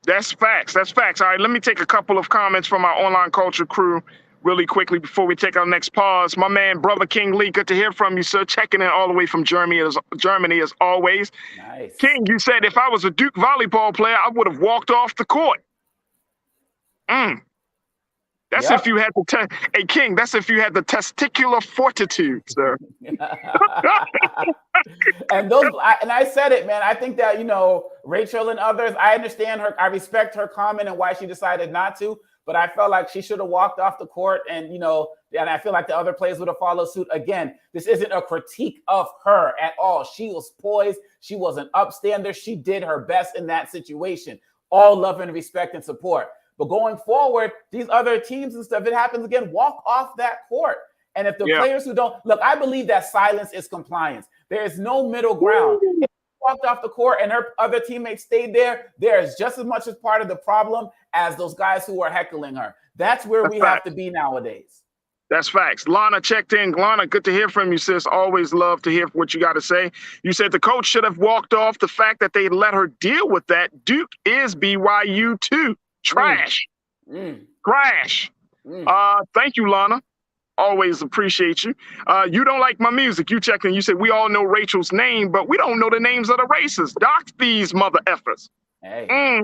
That's facts. That's facts. All right, let me take a couple of comments from our online culture crew really quickly before we take our next pause. My man, Brother King Lee, good to hear from you, sir. Checking in all the way from Germany as always. Nice. King, you said if I was a Duke volleyball player, I would have walked off the court. That's if you had the hey King, that's if you had the testicular fortitude, sir. And I said it, man. I think that, Rachel and others, I understand her, I respect her comment and why she decided not to. But I felt like she should have walked off the court and, and I feel like the other players would have followed suit. Again, this isn't a critique of her at all. She was poised. She was an upstander. She did her best in that situation. All love and respect and support. But going forward, these other teams and stuff, if it happens again, walk off that court. And if the players who don't, look, I believe that silence is compliance. There is no middle ground. If she walked off the court and her other teammates stayed there, there is just as much as part of the problem as those guys who are heckling her. That's where we have to be nowadays. That's facts. Lana checked in. Lana, good to hear from you, sis. Always love to hear what you got to say. You said the coach should have walked off. The fact that they let her deal with that. Duke is BYU too. Trash. Crash. Thank you, Lana. Always appreciate you. You don't like my music. You checked in. You said we all know Rachel's name, but we don't know the names of the races. Dox these mother effers. Hey.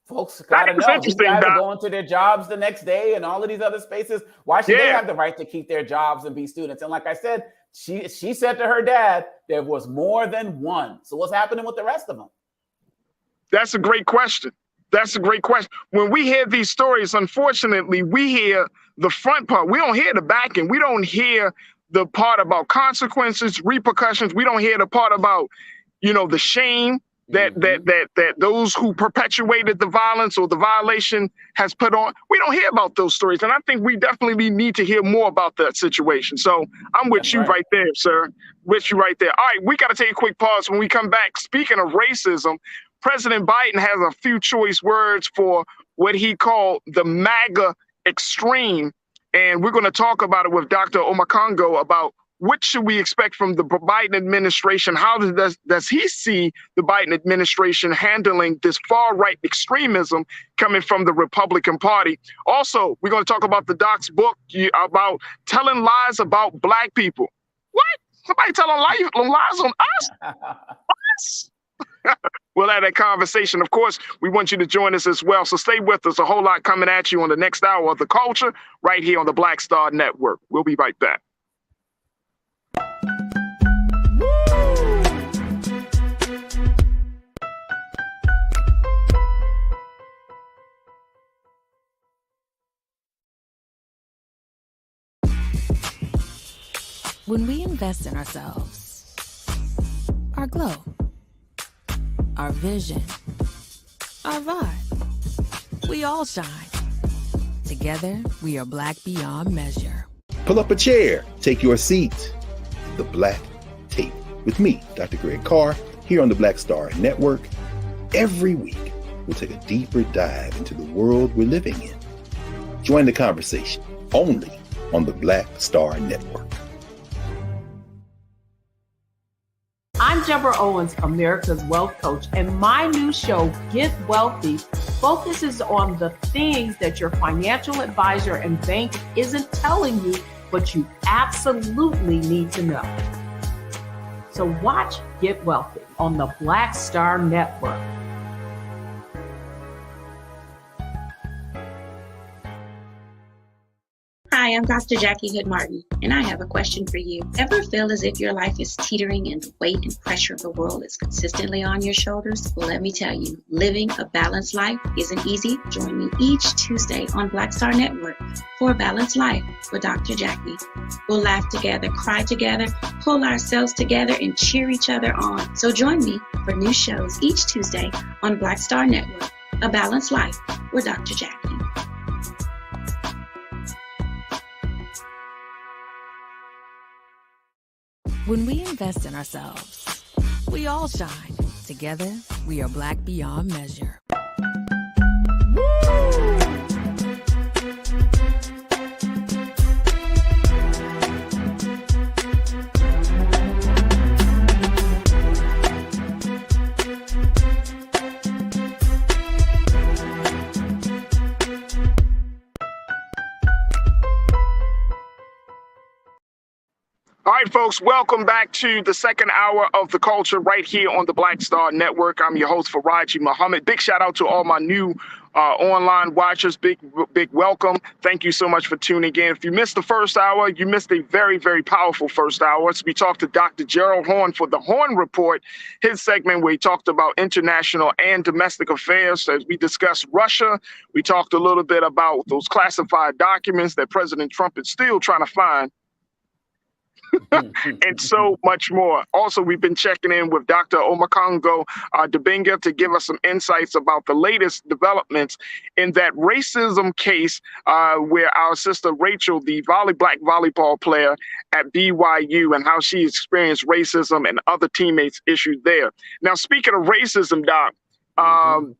Folks gotta know. These guys are going to their jobs the next day and all of these other spaces. Why should they have the right to keep their jobs and be students? And like I said, she said to her dad, there was more than one. So what's happening with the rest of them? That's a great question. That's a great question. When we hear these stories, unfortunately, we hear the front part. We don't hear the back end. We don't hear the part about consequences, repercussions. We don't hear the part about, the shame that those who perpetuated the violence or the violation has put on. We don't hear about those stories. And I think we definitely need to hear more about that situation. So I'm with you right there, sir. With you right there. All right, we got to take a quick pause. When we come back, speaking of racism, President Biden has a few choice words for what he called the MAGA extreme. And we're going to talk about it with Dr. Omakongo about what should we expect from the Biden administration? How does he see the Biden administration handling this far-right extremism coming from the Republican Party? Also, we're going to talk about the doc's book about telling lies about Black people. What? Somebody telling lies on us? Us? We'll have that conversation. Of course, we want you to join us as well. So stay with us. A whole lot coming at you on the next hour of The Culture right here on the Black Star Network. We'll be right back. When we invest in ourselves, our glow, our vision, our vibe, we all shine. Together, we are black beyond measure. Pull up a chair, take your seat. The Black Tape with me, Dr. Greg Carr, here on the Black Star Network. Every week, we'll take a deeper dive into the world we're living in. Join the conversation only on the Black Star Network. I'm Deborah Owens, America's Wealth Coach, and my new show, Get Wealthy, focuses on the things that your financial advisor and bank isn't telling you, but you absolutely need to know. So watch Get Wealthy on the Black Star Network. Hi, I'm Dr. Jackie Hood Martin, and I have a question for you. Ever feel as if your life is teetering and the weight and pressure of the world is consistently on your shoulders? Well, let me tell you, living a balanced life isn't easy. Join me each Tuesday on Black Star Network for A Balanced Life with Dr. Jackie. We'll laugh together, cry together, pull ourselves together, and cheer each other on. So join me for new shows each Tuesday on Black Star Network, A Balanced Life with Dr. Jackie. When we invest in ourselves, we all shine. Together, we are black beyond measure. All right, folks, welcome back to the second hour of The Culture right here on the Black Star Network. I'm your host, Farajii Muhammad. Big shout out to all my new online watchers. Big welcome. Thank you so much for tuning in. If you missed the first hour, you missed a very, very powerful first hour. So we talked to Dr. Gerald Horne for the Horne Report, his segment where he talked about international and domestic affairs. As we discussed Russia, we talked a little bit about those classified documents that President Trump is still trying to find. And so much more. Also, we've been checking in with Dr. Omakongo Dibinga to give us some insights about the latest developments in that racism case where our sister Rachel, the black volleyball player at BYU, and how she experienced racism and other teammates issues there. Now, speaking of racism, Doc,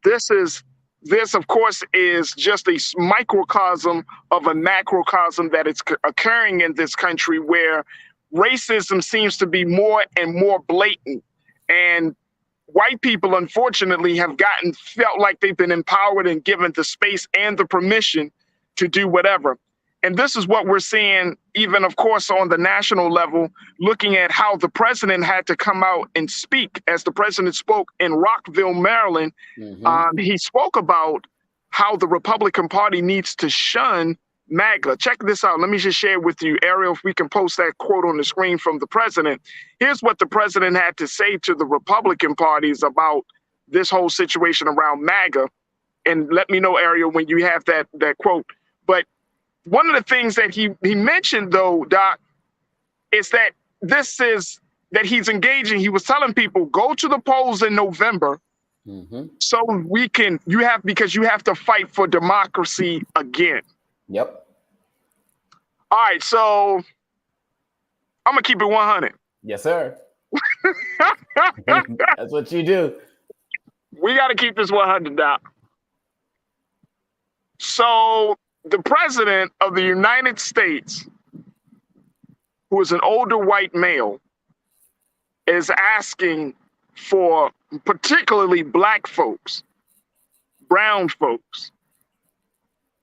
this, of course, is just a microcosm of a macrocosm that is occurring in this country where racism seems to be more and more blatant. And white people, unfortunately, have felt like they've been empowered and given the space and the permission to do whatever. And this is what we're seeing, even, of course, on the national level, looking at how the president had to come out and speak. As the president spoke in Rockville, Maryland, he spoke about how the Republican Party needs to shun MAGA. Check this out. Let me just share with you, Ariel, if we can post that quote on the screen from the president. Here's what the president had to say to the Republican parties about this whole situation around MAGA. And let me know, Ariel, when you have that quote. But one of the things that he mentioned, though, Doc, is that he's engaging. He was telling people, go to the polls in November so because you have to fight for democracy again. Yep. All right, so I'm going to keep it 100. Yes, sir. That's what you do. We got to keep this 100, Doc. So the president of the United States, who is an older white male, is asking for particularly black folks, brown folks,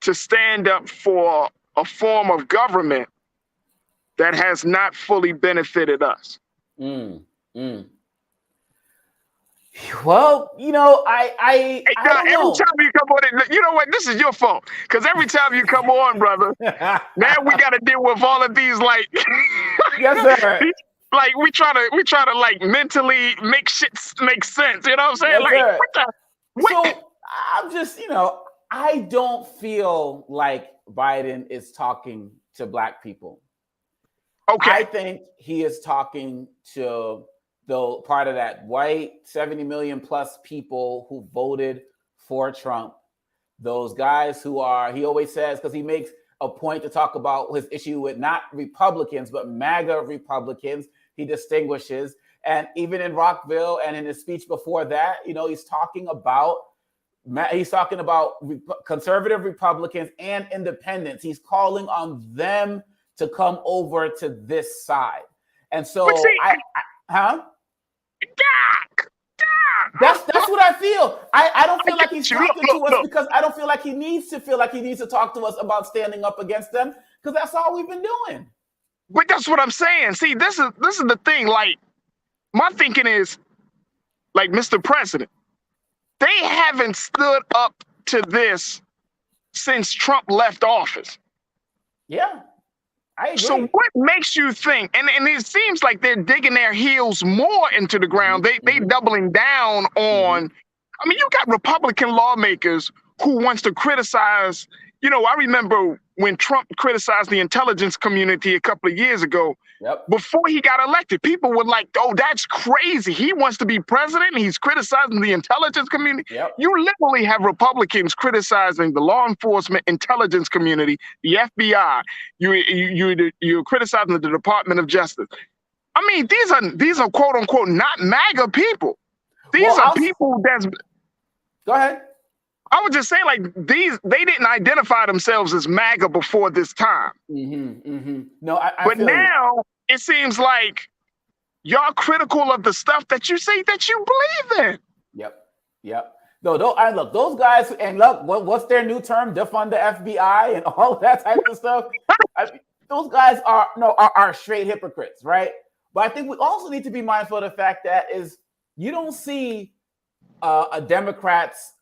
to stand up for a form of government that has not fully benefited us. Well, you know, I don't know. Every time you come on, you know what? This is your fault. Because every time you come on, brother, now we got to deal with all of these, like, yes, sir. Like we try to like mentally make shit make sense. You know what I'm saying? Yes, like, sir. what? So I'm just, you know, I don't feel like Biden is talking to Black people. Okay. I think he is talking to the part of that white 70 million plus people who voted for Trump. Those guys who are, he always says, because he makes a point to talk about his issue with not Republicans, but MAGA Republicans. He distinguishes. And even in Rockville and in his speech before that, you know, he's talking about conservative Republicans and independents. He's calling on them to come over to this side. And so That's what I feel. I don't feel like he's talking to us because I don't feel like he needs to feel like he needs to talk to us about standing up against them, because that's all we've been doing. But that's what I'm saying. See, this is the thing. Like, my thinking is, like, Mr. President, they haven't stood up to this since Trump left office. Yeah, I agree. So what makes you think, and it seems like they're digging their heels more into the ground. They doubling down on, I mean, you got Republican lawmakers who wants to criticize, you know, I remember when Trump criticized the intelligence community a couple of years ago, before he got elected, people were like, oh, that's crazy. He wants to be president. And he's criticizing the intelligence community. You literally have Republicans criticizing the law enforcement intelligence community, the FBI. You're criticizing the Department of Justice. I mean, these are quote unquote not MAGA people. These are people that's. Go ahead. I would just say, like, they didn't identify themselves as MAGA before this time. No, but now it seems like y'all critical of the stuff that you say that you believe in. Yep. No, look, those guys, and look, what's their new term? Defund the FBI and all that type of stuff. Those guys are straight hypocrites, right? But I think we also need to be mindful of the fact that you don't see a Democrats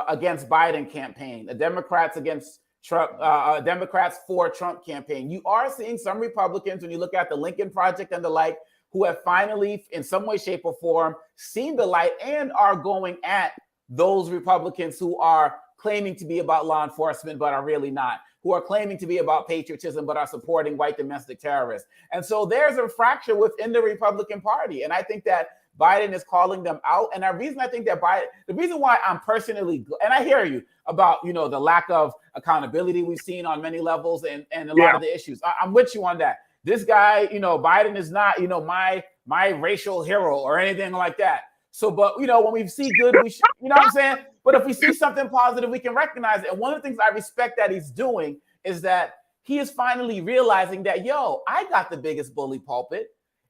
against Biden campaign, a Democrats against Trump, Democrats for Trump campaign. You are seeing some Republicans, when you look at the Lincoln Project and the like, who have finally, in some way, shape, or form, seen the light and are going at those Republicans who are claiming to be about law enforcement but are really not, who are claiming to be about patriotism but are supporting white domestic terrorists. And so there's a fracture within the Republican Party. And I think that Biden is calling them out. And the reason I think that the reason why I'm personally, and I hear you about, you know, the lack of accountability we've seen on many levels and a lot of the issues. I'm with you on that. This guy, you know, Biden is not, you know, my racial hero or anything like that. So, but, you know, when we see good, we should, you know what I'm saying? But if we see something positive, we can recognize it. And one of the things I respect that he's doing is that he is finally realizing that, I got the biggest bully pulpit.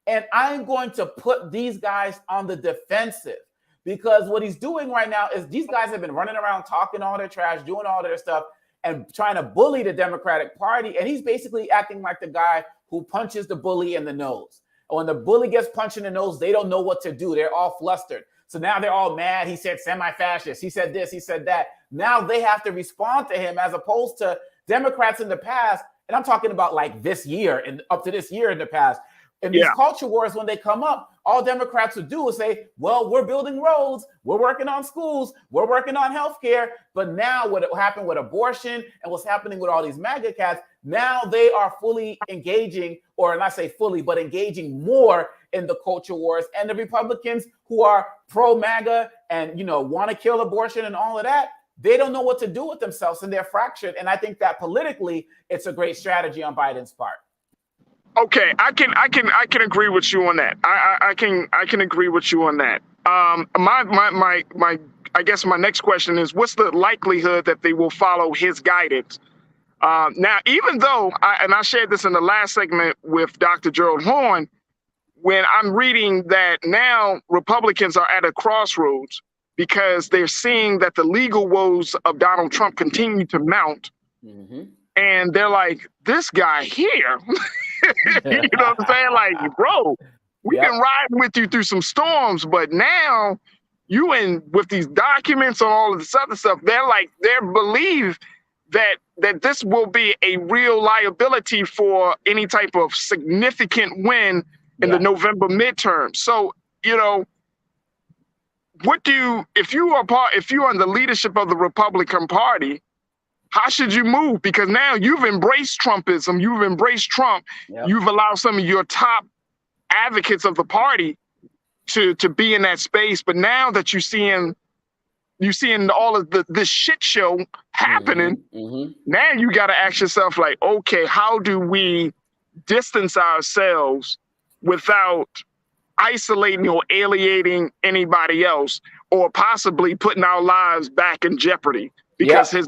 And I'm going to put these guys on the defensive, because what he's doing right now is these guys have been running around talking all their trash, doing all their stuff, and trying to bully the Democratic Party. And he's basically acting like the guy who punches the bully in the nose. And when the bully gets punched in the nose, they don't know what to do. They're all flustered. So now they're all mad. He said semi-fascist. He said this. He said that. Now they have to respond to him, as opposed to Democrats in the past. And I'm talking about like this year and up to this year in the past. And these culture wars, when they come up, all Democrats would do is say, well, we're building roads, we're working on schools, we're working on healthcare. But now what happened with abortion and what's happening with all these MAGA cats, now they are fully engaging, or not say fully, but engaging more in the culture wars. And the Republicans who are pro-MAGA and, you know, want to kill abortion and all of that, they don't know what to do with themselves, and they're fractured. And I think that politically, it's a great strategy on Biden's part. Okay, I can agree with you on that. I can agree with you on that. My I guess my next question is, what's the likelihood that they will follow his guidance? Now, even though I shared this in the last segment with Dr. Gerald Horn, when I'm reading that now Republicans are at a crossroads because they're seeing that the legal woes of Donald Trump continue to mount, and they're like, this guy here. You know what I'm saying? Like, bro, we've been riding with you through some storms, but now, you in with these documents and all of this other stuff. They believe that this will be a real liability for any type of significant win in the November midterm. So, you know, if you are in the leadership of the Republican Party, how should you move? Because now you've embraced Trumpism, you've embraced Trump, you've allowed some of your top advocates of the party to be in that space. But now that you're seeing all of this shit show happening, now you got to ask yourself, like, okay, how do we distance ourselves without isolating or alienating anybody else, or possibly putting our lives back in jeopardy because his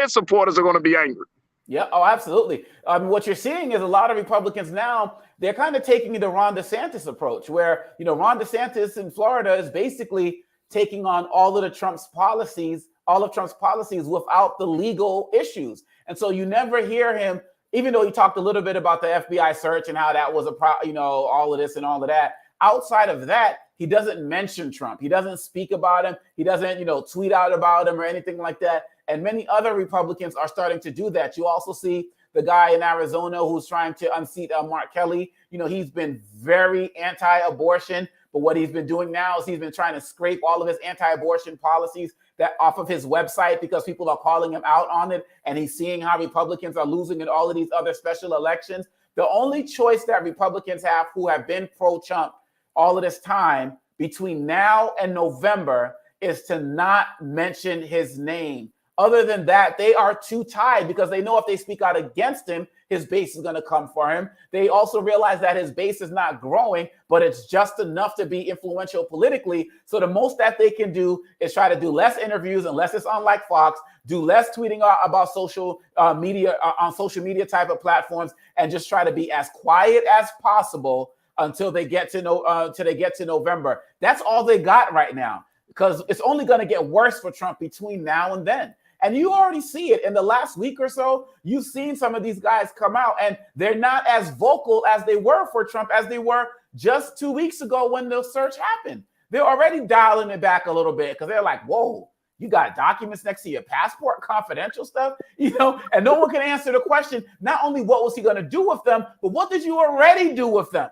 supporters are going to be angry. Yeah. Oh, absolutely. What you're seeing is a lot of Republicans now, they're kind of taking the Ron DeSantis approach, where, you know, Ron DeSantis in Florida is basically taking on all of Trump's policies without the legal issues. And so you never hear him, even though he talked a little bit about the FBI search and how that was all of this and all of that. Outside of that, he doesn't mention Trump. He doesn't speak about him. He doesn't, tweet out about him or anything like that. And many other Republicans are starting to do that. You also see the guy in Arizona who's trying to unseat Mark Kelly. You know, he's been very anti-abortion, but what he's been doing now is he's been trying to scrape all of his anti-abortion policies that off of his website because people are calling him out on it. And he's seeing how Republicans are losing in all of these other special elections. The only choice that Republicans have who have been pro-Trump all of this time between now and November is to not mention his name. Other than that, they are too tied because they know if they speak out against him, his base is going to come for him. They also realize that his base is not growing, but it's just enough to be influential politically. So the most that they can do is try to do less interviews, unless it's on like Fox, do less tweeting about social media on social media type of platforms, and just try to be as quiet as possible until they get to November. That's all they got right now, because it's only going to get worse for Trump between now and then. And you already see it in the last week or so. You've seen some of these guys come out, and they're not as vocal as they were for Trump as they were just 2 weeks ago when the search happened. They're already dialing it back a little bit because they're like, whoa, you got documents next to your passport, confidential stuff, and no one can answer the question. Not only what was he going to do with them, but what did you already do with them?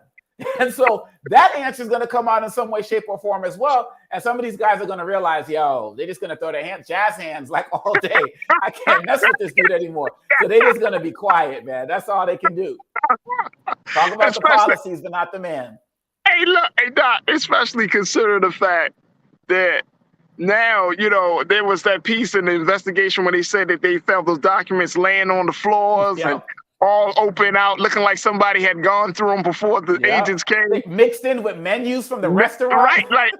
And so that answer is going to come out in some way, shape, or form as well. And some of these guys are going to realize, they're just going to throw their jazz hands like all day. I can't mess with this dude anymore. So they're just going to be quiet, man. That's all they can do. Talk about the policies, but not the man. Hey, look, Doc, especially consider the fact that now, there was that piece in the investigation when they said that they found those documents laying on the floors and all open out, looking like somebody had gone through them before the agents came. They mixed in with menus from the restaurant. Right, like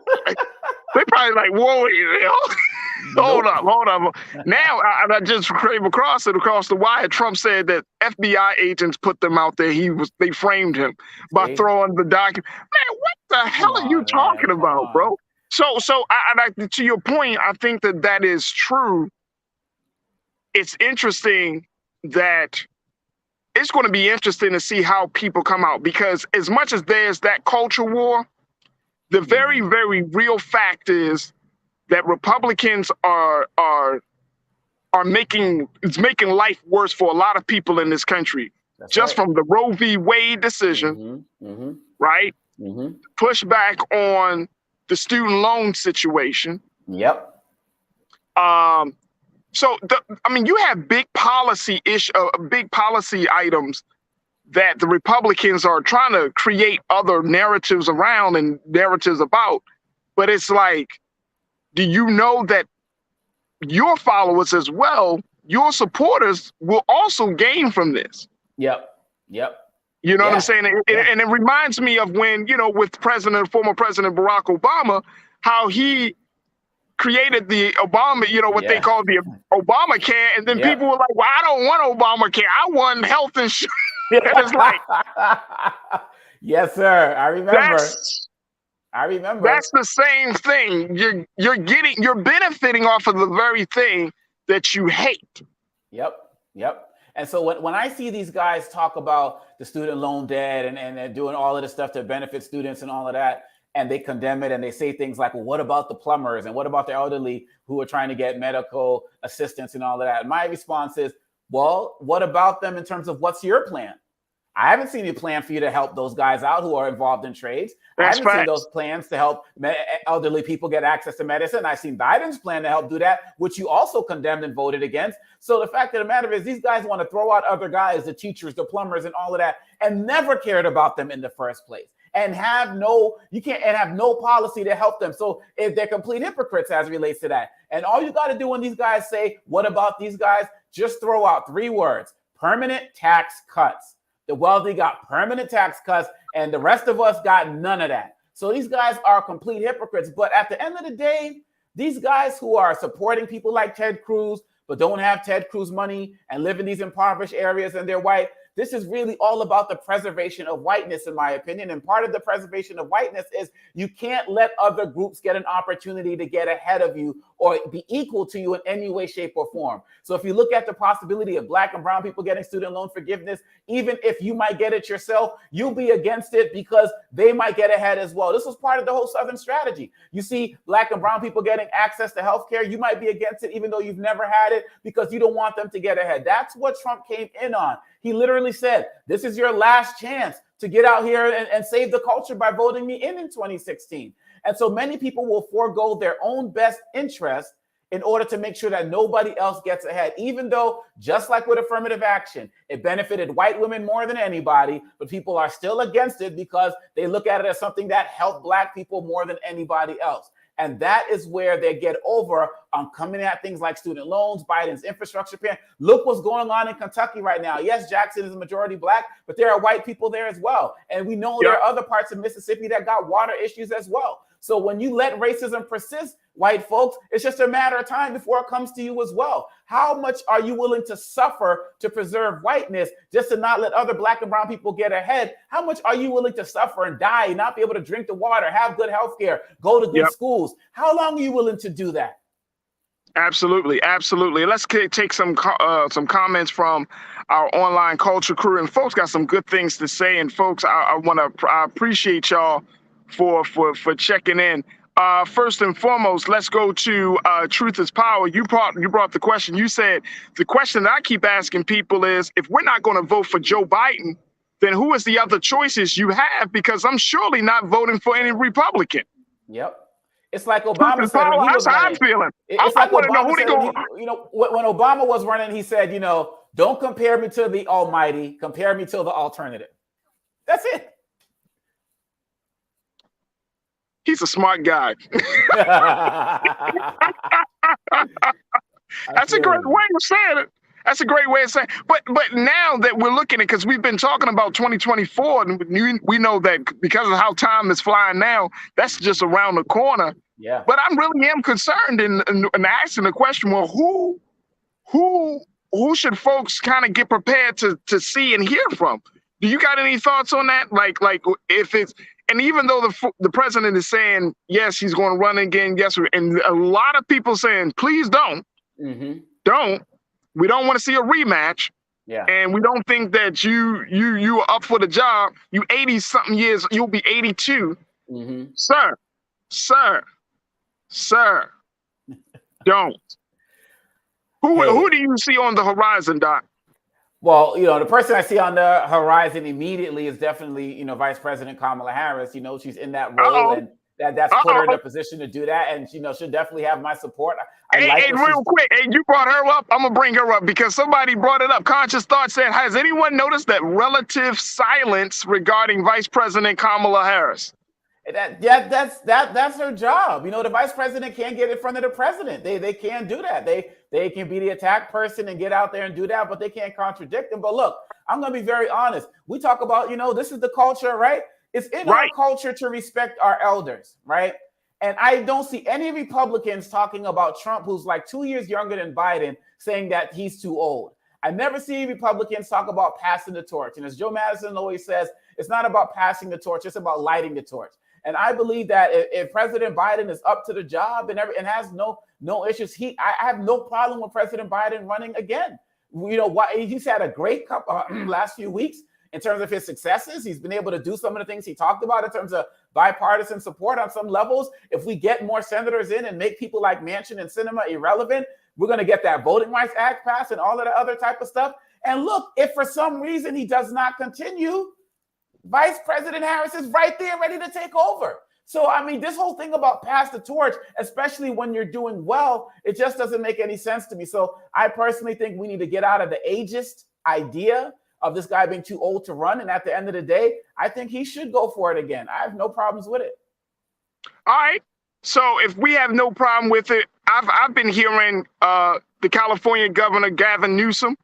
they probably like, whoa, hold up. Now, I just came across the wire. Trump said that FBI agents put them out there. They framed him by throwing the document. Man, what the hell are you talking about, bro? So to your point, I think that is true. It's interesting that it's going to be interesting to see how people come out, because as much as there's that culture war, the very, very real fact is that Republicans are making life worse for a lot of people in this country. That's just right. From the Roe v. Wade decision, right? Push back on the student loan situation. Yep. So, you have big policy items that the Republicans are trying to create other narratives around and narratives about. But it's like, do you know that your followers as well, your supporters will also gain from this? Yep. You know what I'm saying? And it reminds me of when, with former President Barack Obama, how he created the Obama, what they call the Obamacare, and then people were like, well, I don't want Obamacare. I want health insurance. And it's like, yes, sir. I remember. That's the same thing. You're benefiting off of the very thing that you hate. Yep. And so when I see these guys talk about the student loan debt and they're doing all of this stuff to benefit students and all of that, and they condemn it and they say things like, well, what about the plumbers and what about the elderly who are trying to get medical assistance and all of that? And my response is, well, what about them in terms of what's your plan? I haven't seen any plan for you to help those guys out who are involved in trades. I haven't seen those plans to help elderly people get access to medicine. I've seen Biden's plan to help do that, which you also condemned and voted against. So the fact of the matter is these guys want to throw out other guys, the teachers, the plumbers, and all of that, and never cared about them in the first place. And have no policy to help them. So if they're complete hypocrites as it relates to that. And all you got to do when these guys say, what about these guys? Just throw out 3 words: permanent tax cuts. The wealthy got permanent tax cuts, and the rest of us got none of that. So these guys are complete hypocrites. But at the end of the day, these guys who are supporting people like Ted Cruz, but don't have Ted Cruz money and live in these impoverished areas and they're white, this is really all about the preservation of whiteness, in my opinion. And part of the preservation of whiteness is you can't let other groups get an opportunity to get ahead of you or be equal to you in any way, shape, or form. So if you look at the possibility of Black and brown people getting student loan forgiveness, even if you might get it yourself, you'll be against it because they might get ahead as well. This was part of the whole Southern strategy. You see Black and brown people getting access to healthcare, you might be against it even though you've never had it because you don't want them to get ahead. That's what Trump came in on. He literally said, this is your last chance to get out here and save the culture by voting me in 2016. And so many people will forego their own best interest in order to make sure that nobody else gets ahead, even though, just like with affirmative action, it benefited white women more than anybody, but people are still against it because they look at it as something that helped Black people more than anybody else. And that is where they get over on coming at things like student loans, Biden's infrastructure plan. Look what's going on in Kentucky right now. Yes, Jackson is a majority Black, but there are white people there as well. And we know there are other parts of Mississippi that got water issues as well. So when you let racism persist, white folks, it's just a matter of time before it comes to you as well. How much are you willing to suffer to preserve whiteness just to not let other Black and brown people get ahead? How much are you willing to suffer and die and not be able to drink the water, have good health care, go to good schools? How long are you willing to do that? Absolutely, absolutely. Let's take some comments from our online culture crew, and folks got some good things to say. And folks, I appreciate y'all for checking in. First and foremost, let's go to Truth is Power. You brought the question. You said the question that I keep asking people is, if we're not going to vote for Joe Biden, then who is the other choices you have? Because I'm surely not voting for any Republican. Yep. It's like Obama said when he was running. That's how I'm feeling. It's like Obama said, when Obama was running, he said, don't compare me to the almighty, compare me to the alternative. That's it. He's a smart guy. That's a great way of saying it. That's a great way of saying it. But now that we're looking at it, because we've been talking about 2024, and we know that because of how time is flying now, that's just around the corner. Yeah. But I really am concerned in asking the question, well, who should folks kind of get prepared to see and hear from? Do you got any thoughts on that? Like if it's, and even though the president is saying, yes, he's going to run again, yes, and a lot of people saying, please don't, don't. We don't want to see a rematch. Yeah. And we don't think that you are up for the job. You 80-something years, you'll be 82. Sir, don't. Who do you see on the horizon, Doc? Well, the person I see on the horizon immediately is definitely, Vice President Kamala Harris. She's in that role, and that's put her in a position to do that, and she'll definitely have my support. Hey, real quick, you brought her up. I'm gonna bring her up because somebody brought it up. Conscious Thought said, "Has anyone noticed that relative silence regarding Vice President Kamala Harris?" That's her job. The vice president can't get in front of the president. They can't do that. They can be the attack person and get out there and do that, but they can't contradict him. But look, I'm gonna be very honest. We talk about, this is the culture, right? It's in our culture to respect our elders, right? And I don't see any Republicans talking about Trump, who's like 2 years younger than Biden, saying that he's too old. I never see Republicans talk about passing the torch. And as Joe Madison always says, it's not about passing the torch, it's about lighting the torch. And I believe that if President Biden is up to the job and has no issues, I have no problem with President Biden running again. He's had a great last few weeks in terms of his successes. He's been able to do some of the things he talked about in terms of bipartisan support on some levels. If we get more senators in and make people like Manchin and Sinema irrelevant, we're going to get that Voting Rights Act passed and all of the other type of stuff. And look, if for some reason he does not continue, Vice President Harris is right there ready to take over. So, I mean, this whole thing about pass the torch, especially when you're doing well, it just doesn't make any sense to me. So I personally think we need to get out of the ageist idea of this guy being too old to run. And at the end of the day, I think he should go for it again. I have no problems with it. All right. So if we have no problem with it, I've been hearing the California governor, Gavin Newsom,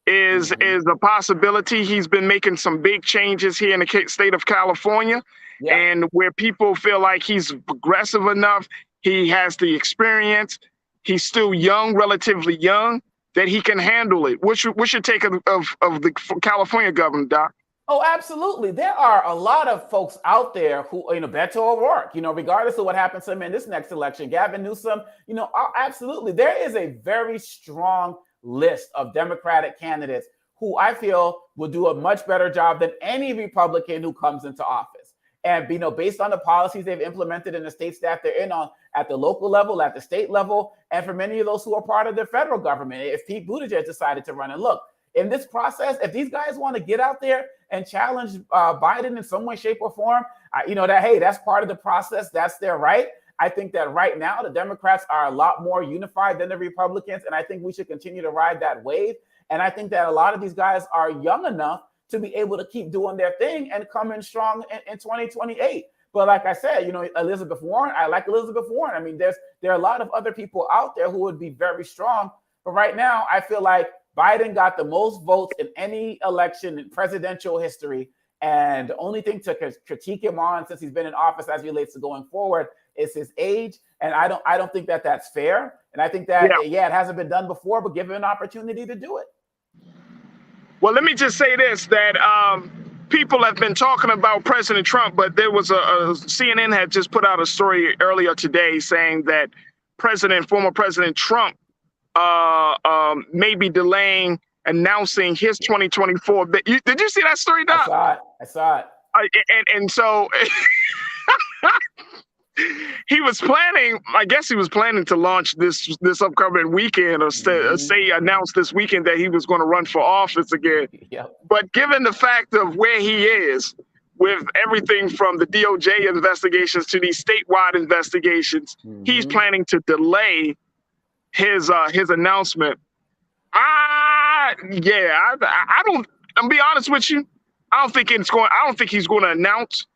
is a possibility. He's been making some big changes here in the state of California. Yeah. And where people feel like he's progressive enough, he has the experience, he's still young, relatively young, that he can handle it. What's your take of the California governor, Doc? Oh, absolutely. There are a lot of folks out there who, Beto O'Rourke, regardless of what happens to him in this next election, Gavin Newsom, absolutely. There is a very strong list of Democratic candidates who I feel will do a much better job than any Republican who comes into office. And, based on the policies they've implemented in the states that they're in, at the local level, at the state level, and for many of those who are part of the federal government, if Pete Buttigieg decided to run, and look, in this process, if these guys want to get out there and challenge Biden in some way, shape, or form, that's part of the process. That's their right. I think that right now the Democrats are a lot more unified than the Republicans, and I think we should continue to ride that wave. And I think that a lot of these guys are young enough to be able to keep doing their thing and come in strong in 2028. But like I said, Elizabeth Warren, I like Elizabeth Warren. I mean, there are a lot of other people out there who would be very strong. But right now, I feel like Biden got the most votes in any election in presidential history. And the only thing to critique him on since he's been in office as relates to going forward is his age. And I don't think that that's fair. And I think that, it hasn't been done before, but give him an opportunity to do it. Well, let me just say this, that people have been talking about President Trump, but there was CNN had just put out a story earlier today saying that former President Trump may be delaying announcing his 2024. Did you see that story, Doc? I saw it. And so he was planning to launch this upcoming weekend, or announce this weekend that he was going to run for office again. Yep. But given the fact of where he is with everything from the DOJ investigations to these statewide investigations, he's planning to delay his announcement. I'm be honest with you. I don't think he's going to announce.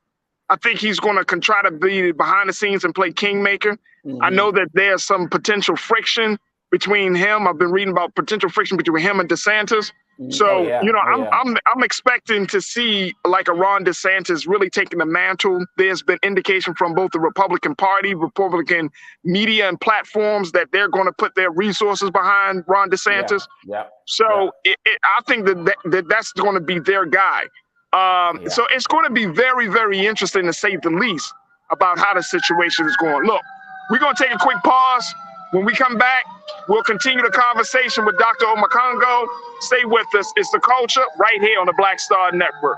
I think he's going to try to be behind the scenes and play kingmaker. I know that there's some potential friction between him. I've been reading about potential friction between him and DeSantis. So, I'm expecting to see like a Ron DeSantis really taking the mantle. There's been indication from both the Republican Party, Republican media and platforms that they're going to put their resources behind Ron DeSantis. So I think that's going to be their guy. So it's going to be very, very interesting to say the least about how the situation is going. Look, we're going to take a quick pause. When we come back, we'll continue the conversation with Dr. Omakongo. Stay with us. It's The Culture right here on the Black Star Network.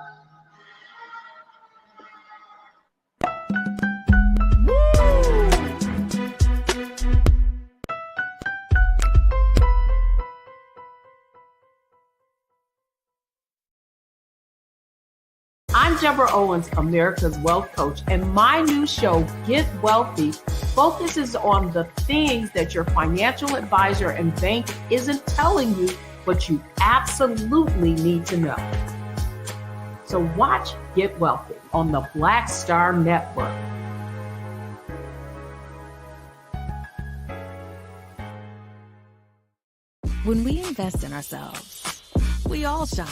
I'm Deborah Owens, America's Wealth Coach, and my new show, Get Wealthy, focuses on the things that your financial advisor and bank isn't telling you, but you absolutely need to know. So watch Get Wealthy on the Black Star Network. When we invest in ourselves, we all shine.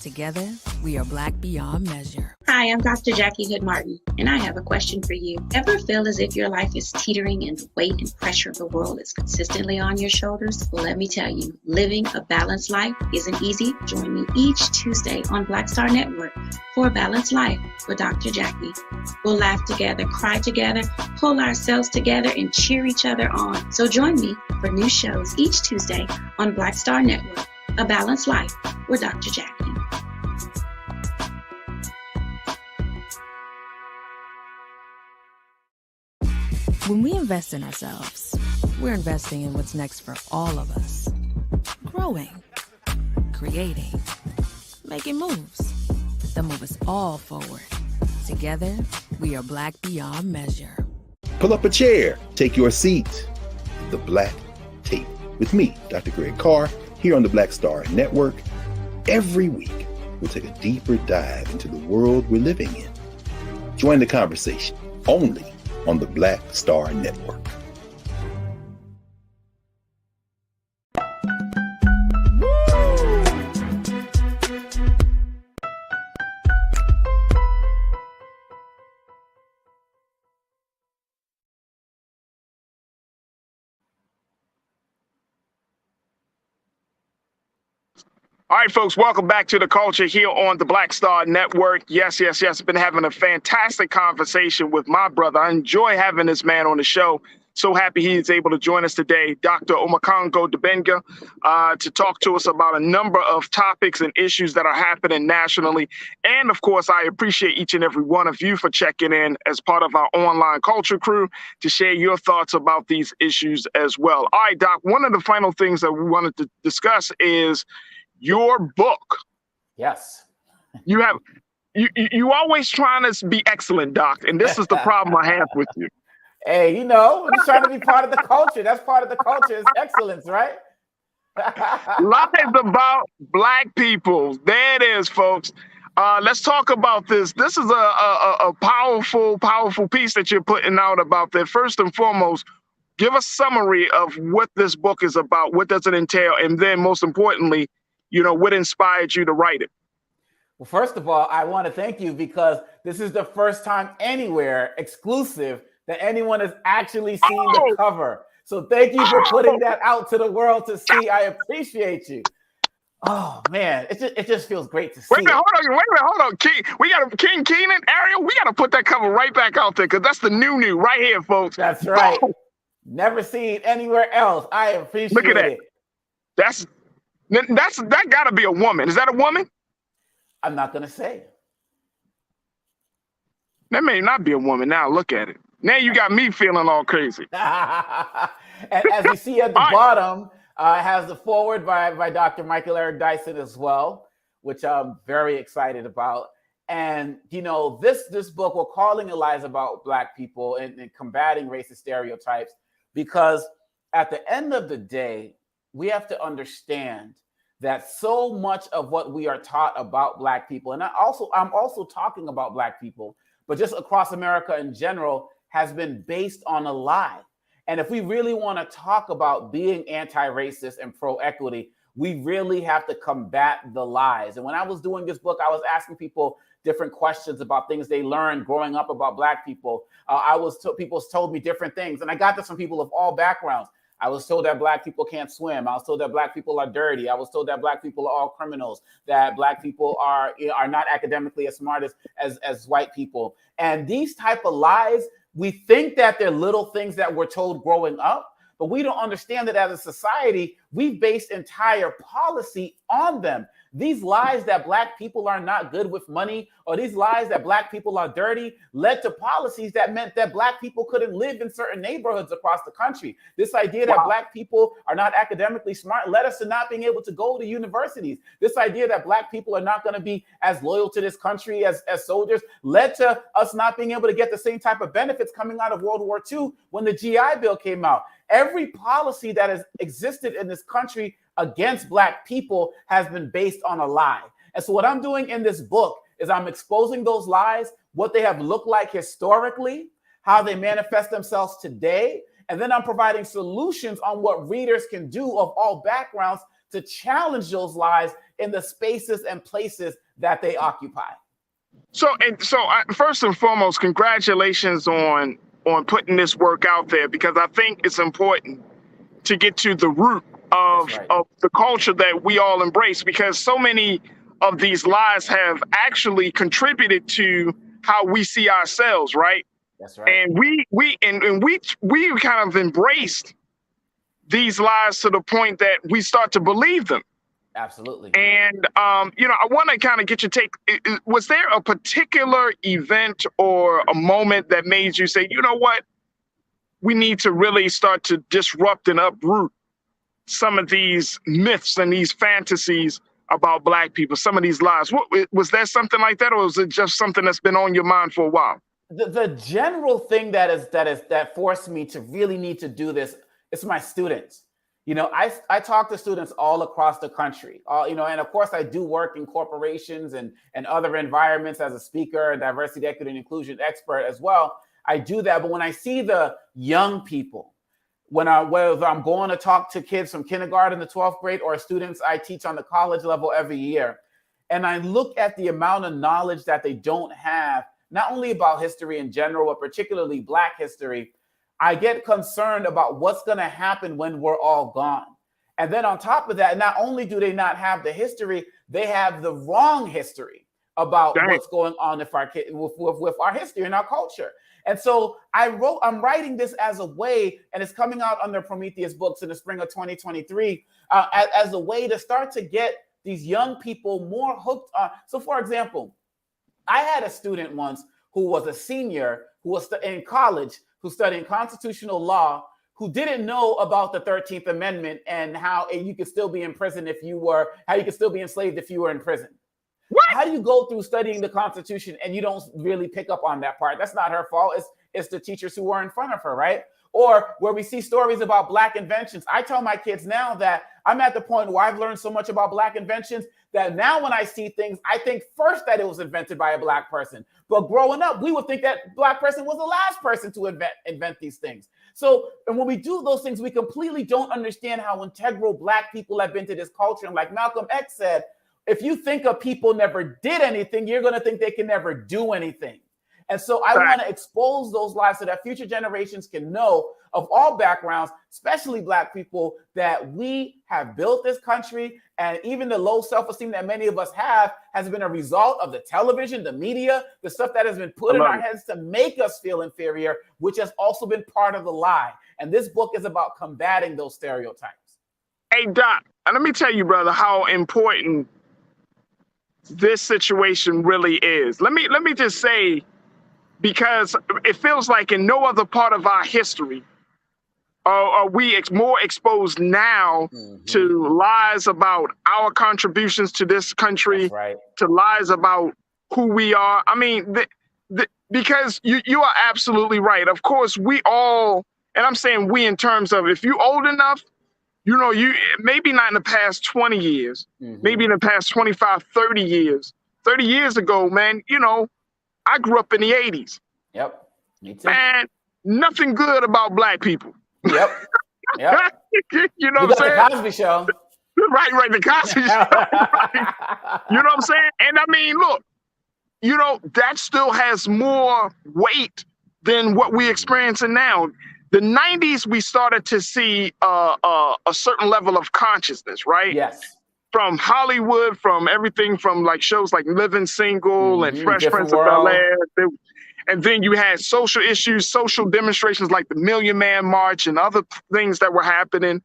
Together, we are Black beyond measure. Hi, I'm Dr. Jackie Hood Martin, and I have a question for you. Ever feel as if your life is teetering and the weight and pressure of the world is consistently on your shoulders? Well, let me tell you, living a balanced life isn't easy. Join me each Tuesday on Black Star Network for a Balanced Life with Dr. Jackie. We'll laugh together, cry together, pull ourselves together, and cheer each other on. So join me for new shows each Tuesday on Black Star Network, A Balanced Life with Dr. Jackie. When we invest in ourselves, we're investing in what's next for all of us. Growing, creating, making moves that move us all forward. Together, we are Black beyond measure. Pull up a chair, take your seat. The Black Tape with me, Dr. Greg Carr, here on the Black Star Network. Every week, we'll take a deeper dive into the world we're living in. Join the conversation only on the Black Star Network. All right, folks, welcome back to The Culture here on the Black Star Network. Yes. Been having a fantastic conversation with my brother. I enjoy having this man on the show. So happy he's able to join us today, Dr. Omekongo Dibinga, to talk to us about a number of topics and issues that are happening nationally. And of course, I appreciate each and every one of you for checking in as part of our online culture crew to share your thoughts about these issues as well. All right, Doc, one of the final things that we wanted to discuss is your book. Yes. You always trying to be excellent, Doc, and this is the problem I have with you. Hey, I'm just trying to be part of the culture. That's part of the culture is excellence, right? Lies about Black people. There it is, folks. Let's talk about this. This is a powerful piece that you're putting out about that. First and foremost, give a summary of what this book is about. What does it entail? And then most importantly, what inspired you to write it? Well, first of all, I want to thank you because this is the first time anywhere exclusive that anyone has actually seen the cover. So thank you for putting that out to the world to see. I appreciate you. Oh man, it just feels great to see. Wait a minute, hold on. We got King Keenan, Ariel. We got to put that cover right back out there because that's the new right here, folks. That's right. Never seen anywhere else. I appreciate it. Look at that. That got to be a woman. Is that a woman? I'm not gonna say. That may not be a woman. Now look at it. Now you got me feeling all crazy. And as you see at the bottom, it has the foreword by Dr. Michael Eric Dyson as well, which I'm very excited about. And this book, we're calling it Lies About Black People and combating racist stereotypes, because at the end of the day, we have to understand that so much of what we are taught about Black people, and I'm also talking about Black people, but just across America in general, has been based on a lie. And if we really want to talk about being anti-racist and pro-equity, we really have to combat the lies. And when I was doing this book, I was asking people different questions about things they learned growing up about Black people. People told me different things, and I got this from people of all backgrounds. I was told that Black people can't swim. I was told that Black people are dirty. I was told that Black people are all criminals, that Black people are not academically as smart as white people. And these type of lies, we think that they're little things that we're told growing up, but we don't understand that as a society, we've based entire policy on them. These lies that Black people are not good with money, or these lies that Black people are dirty, led to policies that meant that Black people couldn't live in certain neighborhoods across the country. This idea that Black people are not academically smart led us to not being able to go to universities. This idea that Black people are not going to be as loyal to this country as soldiers led to us not being able to get the same type of benefits coming out of World War II when the GI Bill came out. Every policy that has existed in this country against Black people has been based on a lie. And so what I'm doing in this book is I'm exposing those lies, what they have looked like historically, how they manifest themselves today, and then I'm providing solutions on what readers can do of all backgrounds to challenge those lies in the spaces and places that they occupy. So first and foremost, congratulations on putting this work out there, because I think it's important to get to the root of the culture that we all embrace, because so many of these lies have actually contributed to how we see ourselves, right? That's right. And we kind of embraced these lies to the point that we start to believe them. Absolutely. And I want to kind of get your take. Was there a particular event or a moment that made you say, you know what, we need to really start to disrupt and uproot some of these myths and these fantasies about Black people, some of these lies. Was there something like that, or was it just something that's been on your mind for a while? The general thing that forced me to really need to do this is my students. You know, I talk to students all across the country, you know, and of course I do work in corporations and other environments as a speaker, and diversity, equity, and inclusion expert as well. I do that, but when I see the young people, whether I'm going to talk to kids from kindergarten to 12th grade or students I teach on the college level every year, and I look at the amount of knowledge that they don't have, not only about history in general, but particularly Black history, I get concerned about what's going to happen when we're all gone. And then on top of that, not only do they not have the history, they have the wrong history about what's going on with our history and our culture. And so I'm writing this as a way, and it's coming out under Prometheus Books in the spring of 2023, as a way to start to get these young people more hooked on. So for example, I had a student once who was a senior, who was in college, who studied constitutional law, who didn't know about the 13th Amendment and how you could still be in prison how you could still be enslaved if you were in prison. What? How do you go through studying the Constitution and you don't really pick up on that part? That's not her fault. It's the teachers who were in front of her, right? Or where we see stories about Black inventions. I tell my kids now that I'm at the point where I've learned so much about Black inventions that now when I see things, I think first that it was invented by a Black person. But growing up, we would think that Black person was the last person to invent these things. So, and when we do those things, we completely don't understand how integral Black people have been to this culture. And like Malcolm X said, if you think of people never did anything, you're going to think they can never do anything. And so I want to expose those lies so that future generations can know of all backgrounds, especially Black people, that we have built this country. And even the low self-esteem that many of us have has been a result of the television, the media, the stuff that has been put in our heads to make us feel inferior, which has also been part of the lie. And this book is about combating those stereotypes. Hey, Doc, let me tell you, brother, how important this situation really is. Let me just say, because it feels like in no other part of our history are we more exposed now to lies about our contributions to this country, to lies about who we are. I mean, because you are absolutely right. Of course, we all, and I'm saying we in terms of if you're old enough, you know, you maybe not in the past 20 years, maybe in the past 25, 30 years. 30 years ago, man, you know, I grew up in the 80s. Yep. Me too. Man, nothing good about Black people. Yep. Yep. You know what I'm saying? The Cosby Show. Right, the Cosby Show. Right. You know what I'm saying? And I mean, look, you know, that still has more weight than what we're experiencing now. The 90s, we started to see a certain level of consciousness, right? Yes. From Hollywood, from everything from like shows like Living Single and Fresh Prince of Bel-Air. And then you had social issues, social demonstrations like the Million Man March and other things that were happening.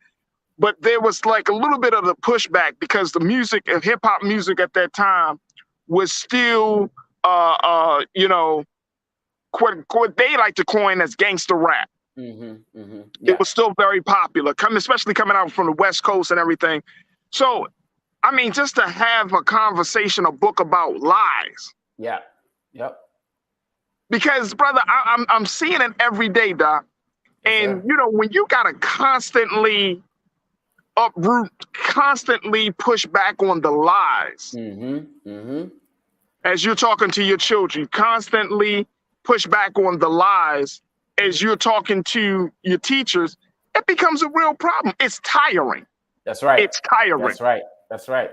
But there was like a little bit of the pushback because the music, hip hop music at that time was still, you know, what they like to coin as gangster rap. Yeah. It was still very popular, especially coming out from the West Coast and everything. So, I mean, just to have a conversation, a book about lies. Yeah. Yep. Because, brother, I'm seeing it every day, Doc. And, you know, when you got to constantly uproot, constantly push back on the lies, as you're talking to your children, constantly push back on the lies as you're talking to your teachers, it becomes a real problem. It's tiring. That's right. It's tiring. That's right. That's right.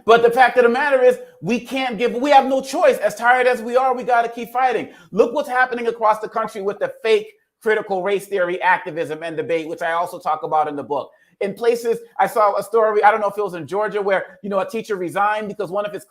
But the fact of the matter is we have no choice. As tired as we are, we got to keep fighting. Look what's happening across the country with the fake critical race theory activism and debate, which I also talk about in the book. In places, I saw a story, I don't know if it was in Georgia, where, you know, a teacher resigned because one of his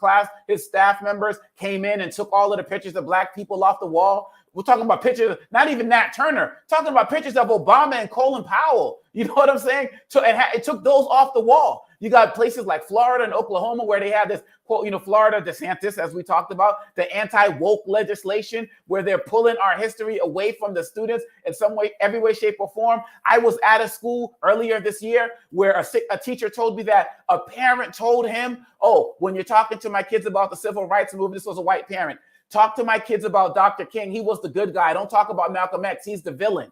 staff members came in and took all of the pictures of Black people off the wall. We're talking about pictures, not even Nat Turner, talking about pictures of Obama and Colin Powell. You know what I'm saying? So it took those off the wall. You got places like Florida and Oklahoma where they have this, quote, Florida DeSantis, as we talked about, the anti-woke legislation where they're pulling our history away from the students in some way, every way, shape, or form. I was at a school earlier this year where a teacher told me that a parent told him, oh, when you're talking to my kids about the civil rights movement, this was a white parent, talk to my kids about Dr. King. He was the good guy. Don't talk about Malcolm X. He's the villain.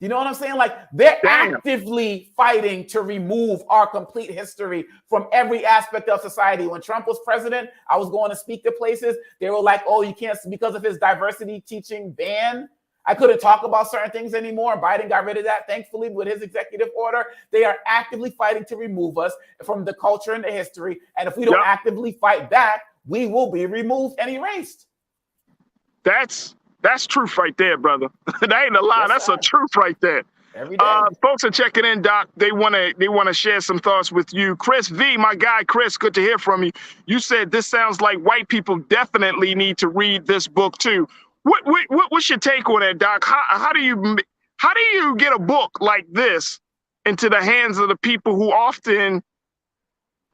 You know what I'm saying? Like, they're actively fighting to remove our complete history from every aspect of society. When Trump was president, I was going to speak to places. They were like, oh, you can't, because of his diversity teaching ban, I couldn't talk about certain things anymore. Biden got rid of that, thankfully, with his executive order. They are actively fighting to remove us from the culture and the history. And if we don't actively fight back, we will be removed and erased. That's truth right there, brother. That ain't a lie. That's a truth right there. Every day. Folks are checking in, Doc. They wanna share some thoughts with you. Chris V, my guy, Chris, good to hear from you. You said this sounds like white people definitely need to read this book too. What's your take on that, Doc? How do you get a book like this into the hands of the people who often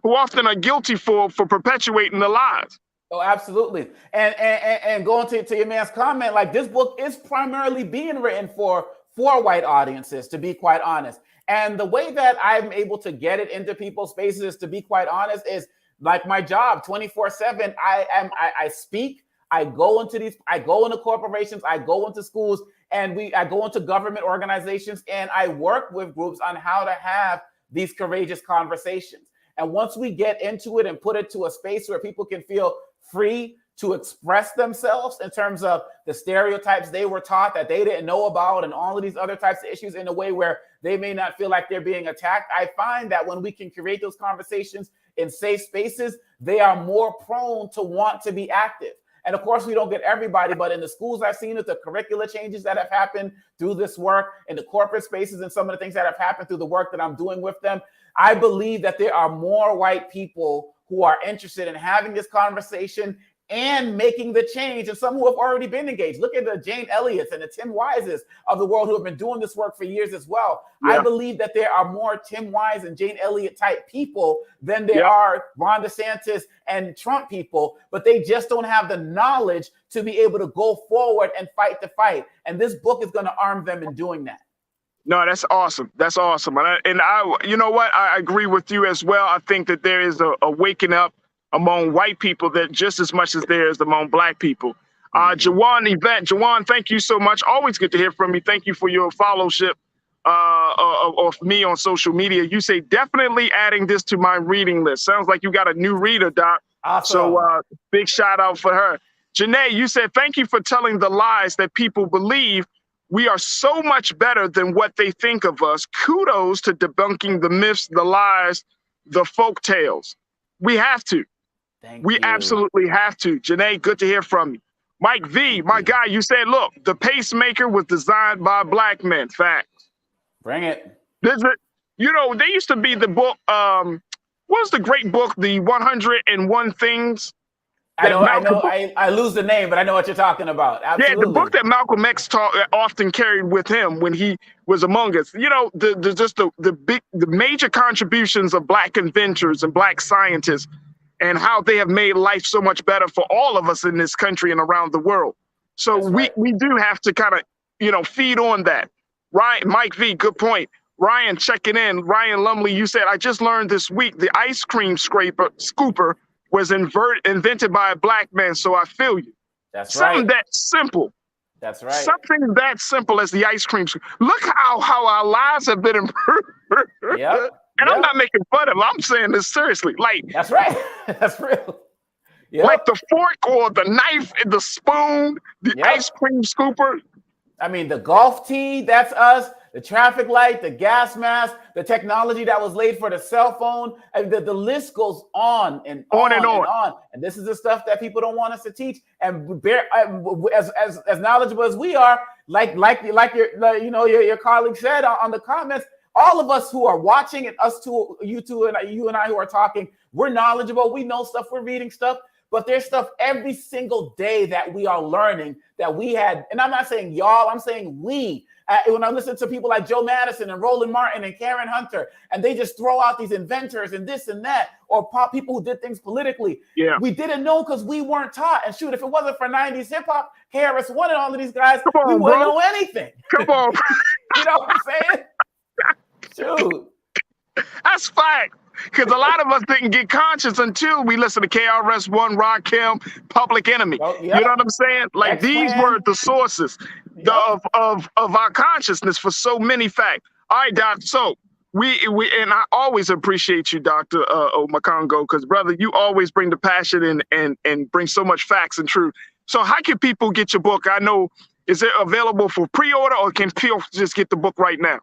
are guilty for perpetuating the lies? Oh, absolutely. And going to your man's comment, like, this book is primarily being written for white audiences, to be quite honest. And the way that I'm able to get it into people's faces, to be quite honest, is like my job 24/7. I speak, I go into corporations, I go into schools, and I go into government organizations, and I work with groups on how to have these courageous conversations. And once we get into it and put it to a space where people can feel free to express themselves in terms of the stereotypes they were taught that they didn't know about and all of these other types of issues in a way where they may not feel like they're being attacked, I find that when we can create those conversations in safe spaces, they are more prone to want to be active. And of course, we don't get everybody, but in the schools I've seen it, the curricula changes that have happened through this work, in the corporate spaces and some of the things that have happened through the work that I'm doing with them, I believe that there are more white people who are interested in having this conversation and making the change, and some who have already been engaged. Look at the Jane Elliott's and the Tim Wises of the world who have been doing this work for years as well. Yeah. I believe that there are more Tim Wise and Jane Elliott type people than there are Ron DeSantis and Trump people, but they just don't have the knowledge to be able to go forward and fight the fight. And this book is going to arm them in doing that. No, that's awesome. That's awesome. And I, you know what? I agree with you as well. I think that there is a waking up among white people that just as much as there is among black people. Jawan, thank you so much. Always good to hear from you. Thank you for your followship of me on social media. You say definitely adding this to my reading list. Sounds like you got a new reader, Doc. Awesome. So big shout out for her. Janae, you said thank you for telling the lies that people believe. We are so much better than what they think of us. Kudos to debunking the myths, the lies, the folk tales. We have to. We absolutely have to. Janae, good to hear from you. Mike V, my guy, you said, look, the pacemaker was designed by black men. Facts. Bring it. You know, there used to be the book, what was the great book, The 101 Things? I lose the name, but I know what you're talking about. Absolutely. Yeah, the book that Malcolm X often carried with him when he was among us. You know, the major contributions of black inventors and black scientists and how they have made life so much better for all of us in this country and around the world. So we do have to kind of, you know, feed on that. Ryan, Mike V, good point. Ryan checking in. Ryan Lumley, you said, I just learned this week the ice cream scooper was invented by a black man, so I feel you. That's Something that simple. That's right. Something that simple as the ice cream. Look how our lives have been improved. Yep. And I'm not making fun of him. I'm saying this seriously. Like, that's right. That's real. Yep. Like the fork or the knife and the spoon, the ice cream scooper. I mean, the golf tee, that's us. The traffic light, the gas mask, the technology that was laid for the cell phone. I mean, the list goes on and on and on. And this is the stuff that people don't want us to teach. And as knowledgeable as we are, like your colleague said on the comments, all of us who are watching and us two, you two and you and I who are talking, we're knowledgeable. We know stuff. We're reading stuff. But there's stuff every single day that we are learning that we had. And I'm not saying y'all, I'm saying we. When I listen to people like Joe Madison and Roland Martin and Karen Hunter, and they just throw out these inventors and this and that, or people who did things politically. Yeah. We didn't know because we weren't taught. And shoot, if it wasn't for 90s hip hop, KRS-One and all of these guys, we wouldn't know anything. Come on. You know what I'm saying? Shoot. That's fact. Because a lot of us didn't get conscious until we listened to KRS-One, Rakim, Public Enemy. Oh, yeah. You know what I'm saying? Like these were the sources of our consciousness for so many facts. All right, Doc. So we and I always appreciate you, Dr. Makongo, because brother, you always bring the passion and bring so much facts and truth. So how can people get your book? I know, is it available for pre-order, or can people just get the book right now?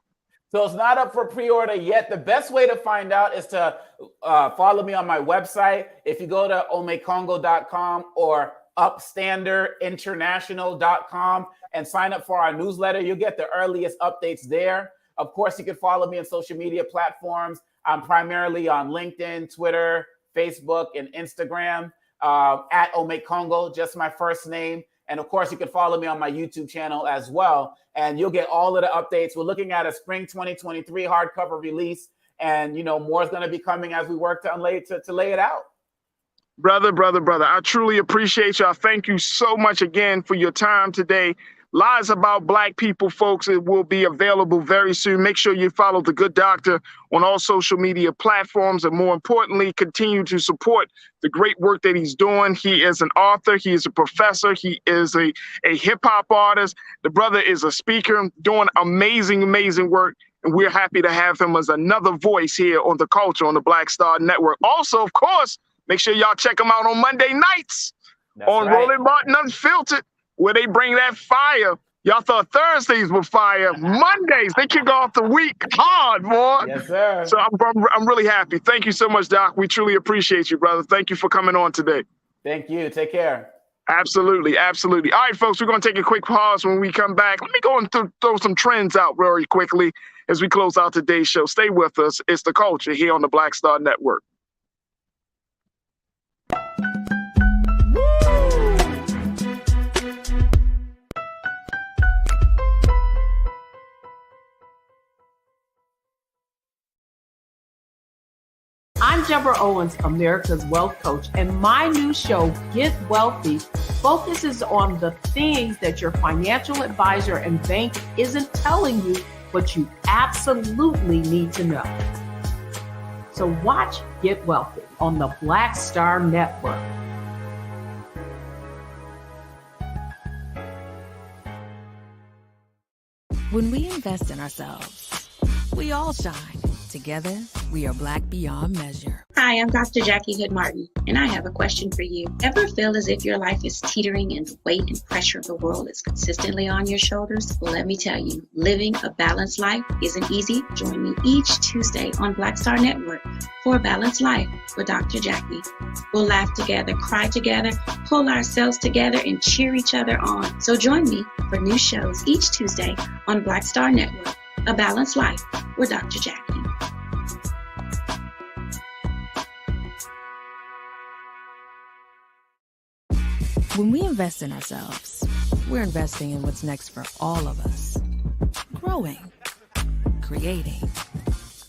So it's not up for pre-order yet. The best way to find out is to follow me on my website. If you go to omekongo.com or upstanderinternational.com and sign up for our newsletter, you'll get the earliest updates there. Of course, you can follow me on social media platforms. I'm primarily on LinkedIn, Twitter, Facebook, and Instagram at Omekongo, just my first name. And of course, you can follow me on my YouTube channel as well, and you'll get all of the updates. We're looking at a spring 2023 hardcover release, and more is going to be coming as we work to lay it out. Brother, I truly appreciate you. I thank you so much again for your time today. Lies About Black People, folks, it will be available very soon. Make sure you follow The Good Doctor on all social media platforms, and more importantly, continue to support the great work that he's doing. He is an author. He is a professor. He is a hip-hop artist. The brother is a speaker doing amazing work, and we're happy to have him as another voice here on The Culture on the Black Star Network. Also, of course, make sure y'all check him out on Monday nights on Roland Martin Unfiltered, where they bring that fire. Y'all thought Thursdays were fire. Mondays, they kick off the week hard, boy. Yes, sir. So I'm really happy. Thank you so much, Doc. We truly appreciate you, brother. Thank you for coming on today. Thank you. Take care. Absolutely. All right, folks, we're going to take a quick pause. When we come back, let me go and throw some trends out very quickly as we close out today's show. Stay with us. It's The Culture here on the Black Star Network. I'm Deborah Owens, America's Wealth Coach, and my new show, Get Wealthy, focuses on the things that your financial advisor and bank isn't telling you, but you absolutely need to know. So watch Get Wealthy on the Black Star Network. When we invest in ourselves, we all shine. Together, we are Black beyond measure. Hi, I'm Dr. Jackie Hood Martin, and I have a question for you. Ever feel as if your life is teetering and the weight and pressure of the world is consistently on your shoulders? Well, let me tell you, living a balanced life isn't easy. Join me each Tuesday on Black Star Network for a Balanced Life with Dr. Jackie. We'll laugh together, cry together, pull ourselves together, and cheer each other on. So join me for new shows each Tuesday on Black Star Network, A Balanced Life with Dr. Jackie. When we invest in ourselves, we're investing in what's next for all of us. Growing, creating,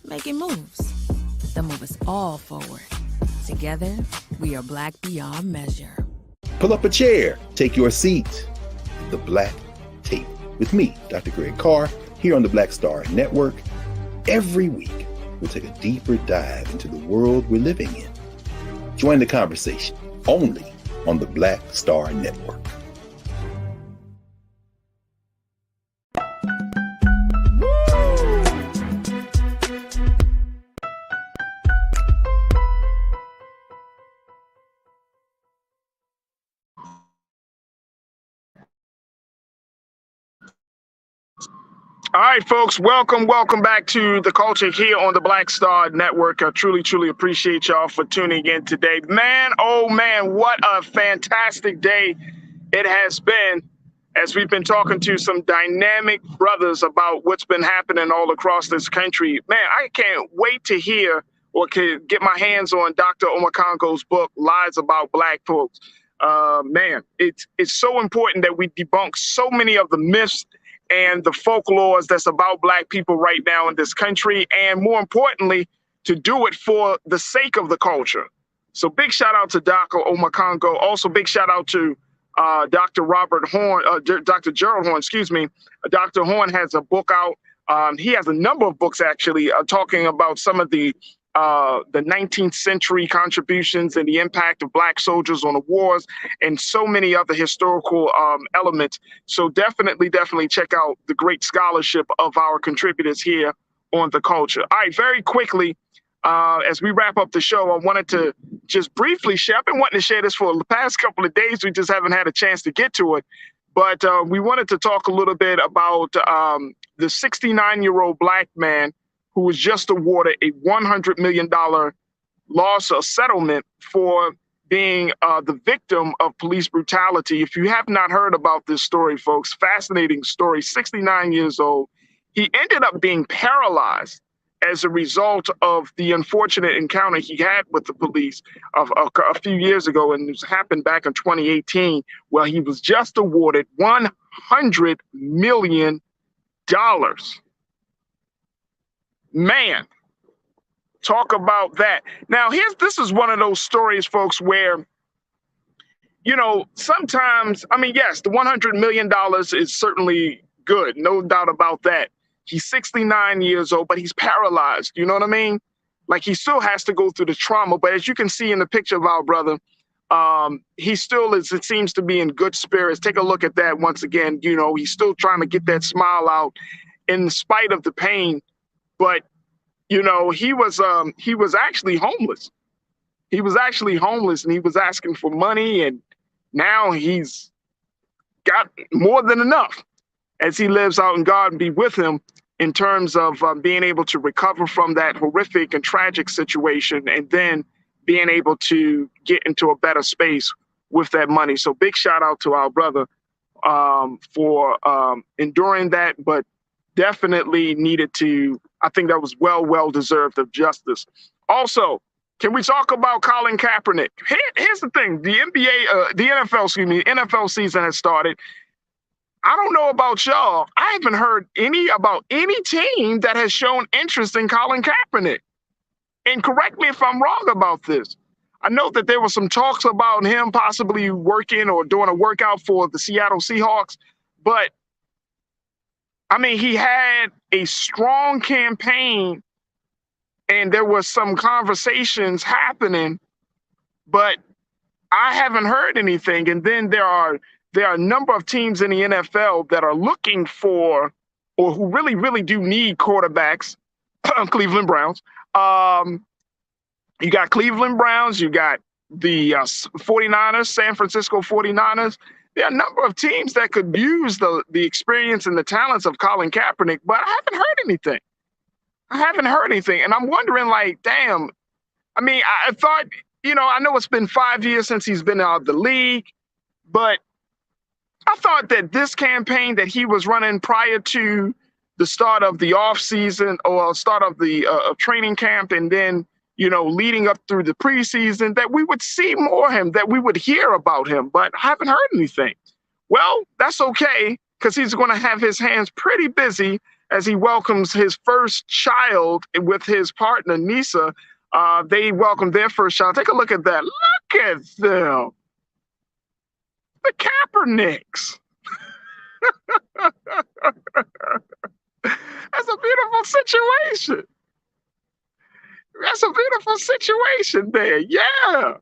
making moves that move us all forward. Together, we are Black beyond measure. Pull up a chair, take your seat. The Black Tape with me, Dr. Greg Carr, here on the Black Star Network. Every week, we'll take a deeper dive into the world we're living in. Join the conversation only on the Black Star Network. All right, folks, welcome back to The Culture here on the Black Star Network. I truly appreciate y'all for tuning in today. Man, oh man, what a fantastic day it has been as we've been talking to some dynamic brothers about what's been happening all across this country. Man, I can't wait to hear or can get my hands on Dr. Omakongo's book, Lies About Black Folks. Man, it's so important that we debunk so many of the myths and the folklores that's about Black people right now in this country, and more importantly, to do it for the sake of the culture. So big shout out to Dr. Omakongo. Also big shout out to Dr. Robert Horn, Dr. Gerald Horn, excuse me. Dr. Horn has a book out. He has a number of books actually talking about some of the 19th century contributions and the impact of Black soldiers on the wars and so many other historical elements. So definitely check out the great scholarship of our contributors here on The Culture. All right, very quickly, as we wrap up the show, I wanted to just briefly share. I've been wanting to share this for the past couple of days. We just haven't had a chance to get to it. But we wanted to talk a little bit about the 69-year-old Black man who was just awarded a $100 million loss or settlement for being the victim of police brutality. If you have not heard about this story, folks, fascinating story, 69 years old. He ended up being paralyzed as a result of the unfortunate encounter he had with the police a few years ago, and this happened back in 2018, where he was just awarded $100 million. Man, talk about that. Now, this is one of those stories, folks, where, you know, sometimes, I mean, yes, the $100 million is certainly good, no doubt about that. He's 69 years old, but he's paralyzed. You know what I mean? Like, he still has to go through the trauma. But as you can see in the picture of our brother, he still is, it seems to be in good spirits. Take a look at that once again. You know, he's still trying to get that smile out in spite of the pain. But, you know, he was actually homeless. He was actually homeless, and he was asking for money. And now he's got more than enough as he lives out, and God be with him in terms of being able to recover from that horrific and tragic situation, and then being able to get into a better space with that money. So big shout out to our brother for enduring that, but definitely needed to, I think that was well deserved of justice. Also, can we talk about Colin Kaepernick? Here's the thing, the NFL season has started. I don't know about y'all. I haven't heard about any team that has shown interest in Colin Kaepernick. And correct me if I'm wrong about this. I know that there were some talks about him possibly working or doing a workout for the Seattle Seahawks, but I mean, he had a strong campaign and there was some conversations happening, but I haven't heard anything. And then there are a number of teams in the NFL that are looking for, or who really do need quarterbacks. Cleveland Browns. You got Cleveland Browns. You got the 49ers, San Francisco 49ers. There are a number of teams that could use the experience and the talents of Colin Kaepernick, but I haven't heard anything. And I'm wondering, like, damn, I mean, I thought, you know, I know it's been 5 years since he's been out of the league, but I thought that this campaign that he was running prior to the start of the off season or start of the training camp, and then, you know, leading up through the preseason, that we would see more of him, that we would hear about him, but I haven't heard anything. Well, that's okay, because he's going to have his hands pretty busy as he welcomes his first child with his partner, Nisa. They welcomed their first child. Take a look at that. Look at them. The Kaepernicks. That's a beautiful situation. That's a beautiful situation there. Yeah.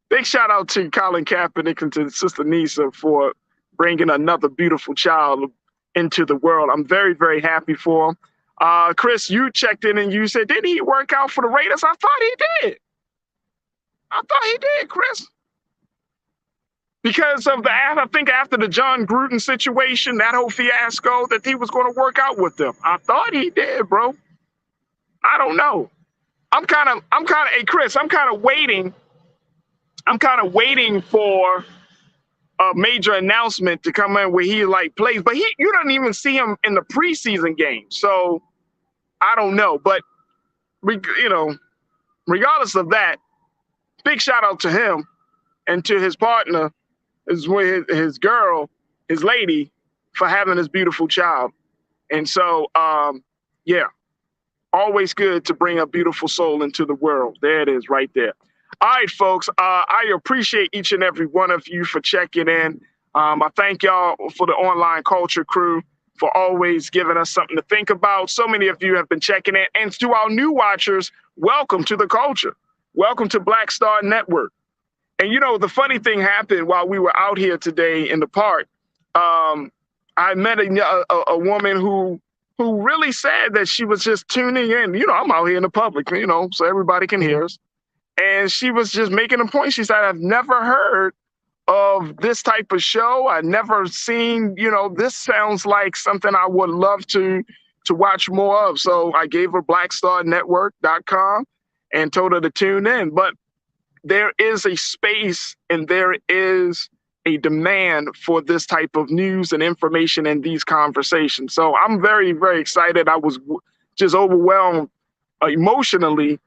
Big shout out to Colin Kaepernick and to Sister Nisa for bringing another beautiful child into the world. I'm very, very happy for him. Chris, you checked in and you said, didn't he work out for the Raiders? I thought he did. Chris. Because of I think after the John Gruden situation, that whole fiasco, that he was going to work out with them. I thought he did, bro. I don't know. Hey, Chris, I'm kind of waiting for a major announcement to come in where he like plays, but you don't even see him in the preseason game. So I don't know, but we, you know, regardless of that, big shout out to him and to his partner, his girl, his lady, for having this beautiful child. And so, yeah, always good to bring a beautiful soul into the world. There it is right there. All right, folks, I appreciate each and every one of you for checking in. I thank y'all for the online culture crew for always giving us something to think about. So many of you have been checking in. And to our new watchers, welcome to the culture. Welcome to Black Star Network. And, you know, the funny thing happened while we were out here today in the park. I met a woman who really said that she was just tuning in. You know, I'm out here in the public, you know, so everybody can hear us. And she was just making a point. She said, I've never heard of this type of show. I've never seen, you know, this sounds like something I would love to watch more of. So I gave her blackstarnetwork.com and told her to tune in. But there is a space and there is a demand for this type of news and information in these conversations. So I'm very, very excited. I was just overwhelmed emotionally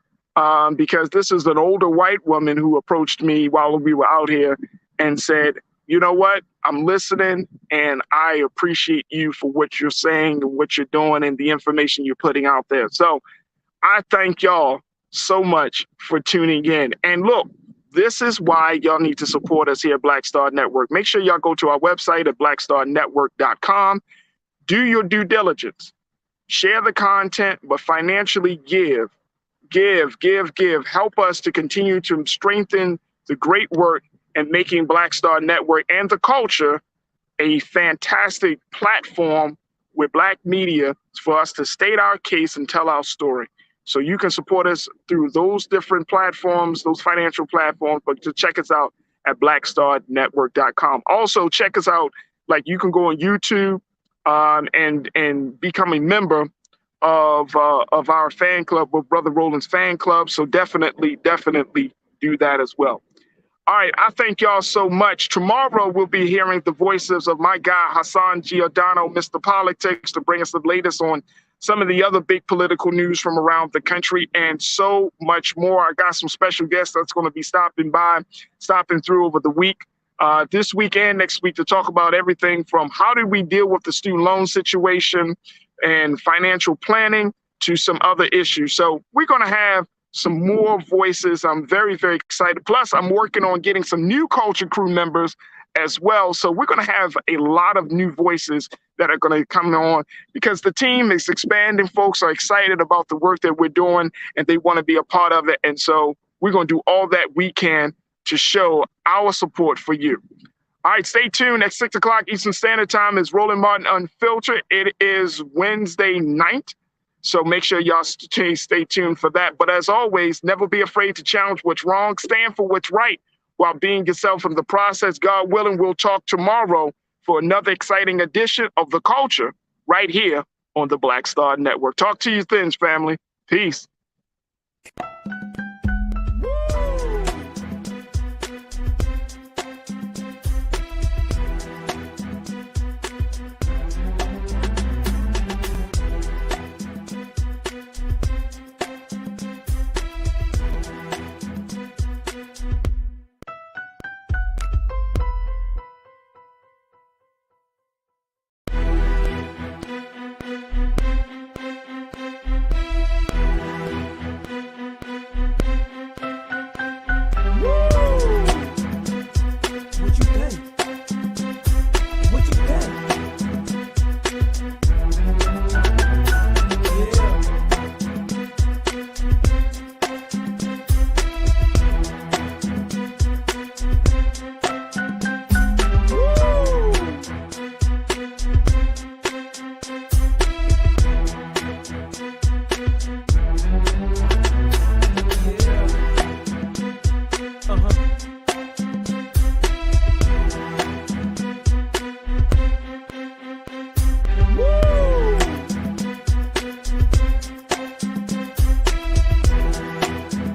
because this is an older white woman who approached me while we were out here and said, you know what, I'm listening and I appreciate you for what you're saying and what you're doing and the information you're putting out there. So I thank y'all so much for tuning in. And look, this is why y'all need to support us here at Black Star Network. Make sure y'all go to our website at blackstarnetwork.com. Do your due diligence. Share the content, but financially give. Help us to continue to strengthen the great work and making Black Star Network and the culture a fantastic platform with Black media for us to state our case and tell our story. So you can support us through those different platforms, those financial platforms, but to check us out at blackstarnetwork.com. Also, check us out, like you can go on YouTube and become a member of our fan club, with Brother Roland's fan club. So definitely do that as well. All right, I thank y'all so much. Tomorrow we'll be hearing the voices of my guy, Hassan Giordano, Mr. Politics, to bring us the latest on some of the other big political news from around the country and so much more. I got some special guests that's going to be stopping through over the week, this week and next week, to talk about everything from how do we deal with the student loan situation and financial planning to some other issues. So we're going to have some more voices. I'm very, very excited. Plus, I'm working on getting some new culture crew members as well. So we're going to have a lot of new voices that are going to come on because the team is expanding. Folks are excited about the work that we're doing and they want to be a part of it. And so we're going to do all that we can to show our support for you. All right, stay tuned. At 6 o'clock Eastern Standard Time is Roland Martin Unfiltered. It is Wednesday night. So make sure y'all stay tuned for that. But as always, never be afraid to challenge what's wrong. Stand for what's right while being yourself in the process. God willing, we'll talk tomorrow for another exciting edition of The Culture right here on the Black Star Network. Talk to you then, family. Peace.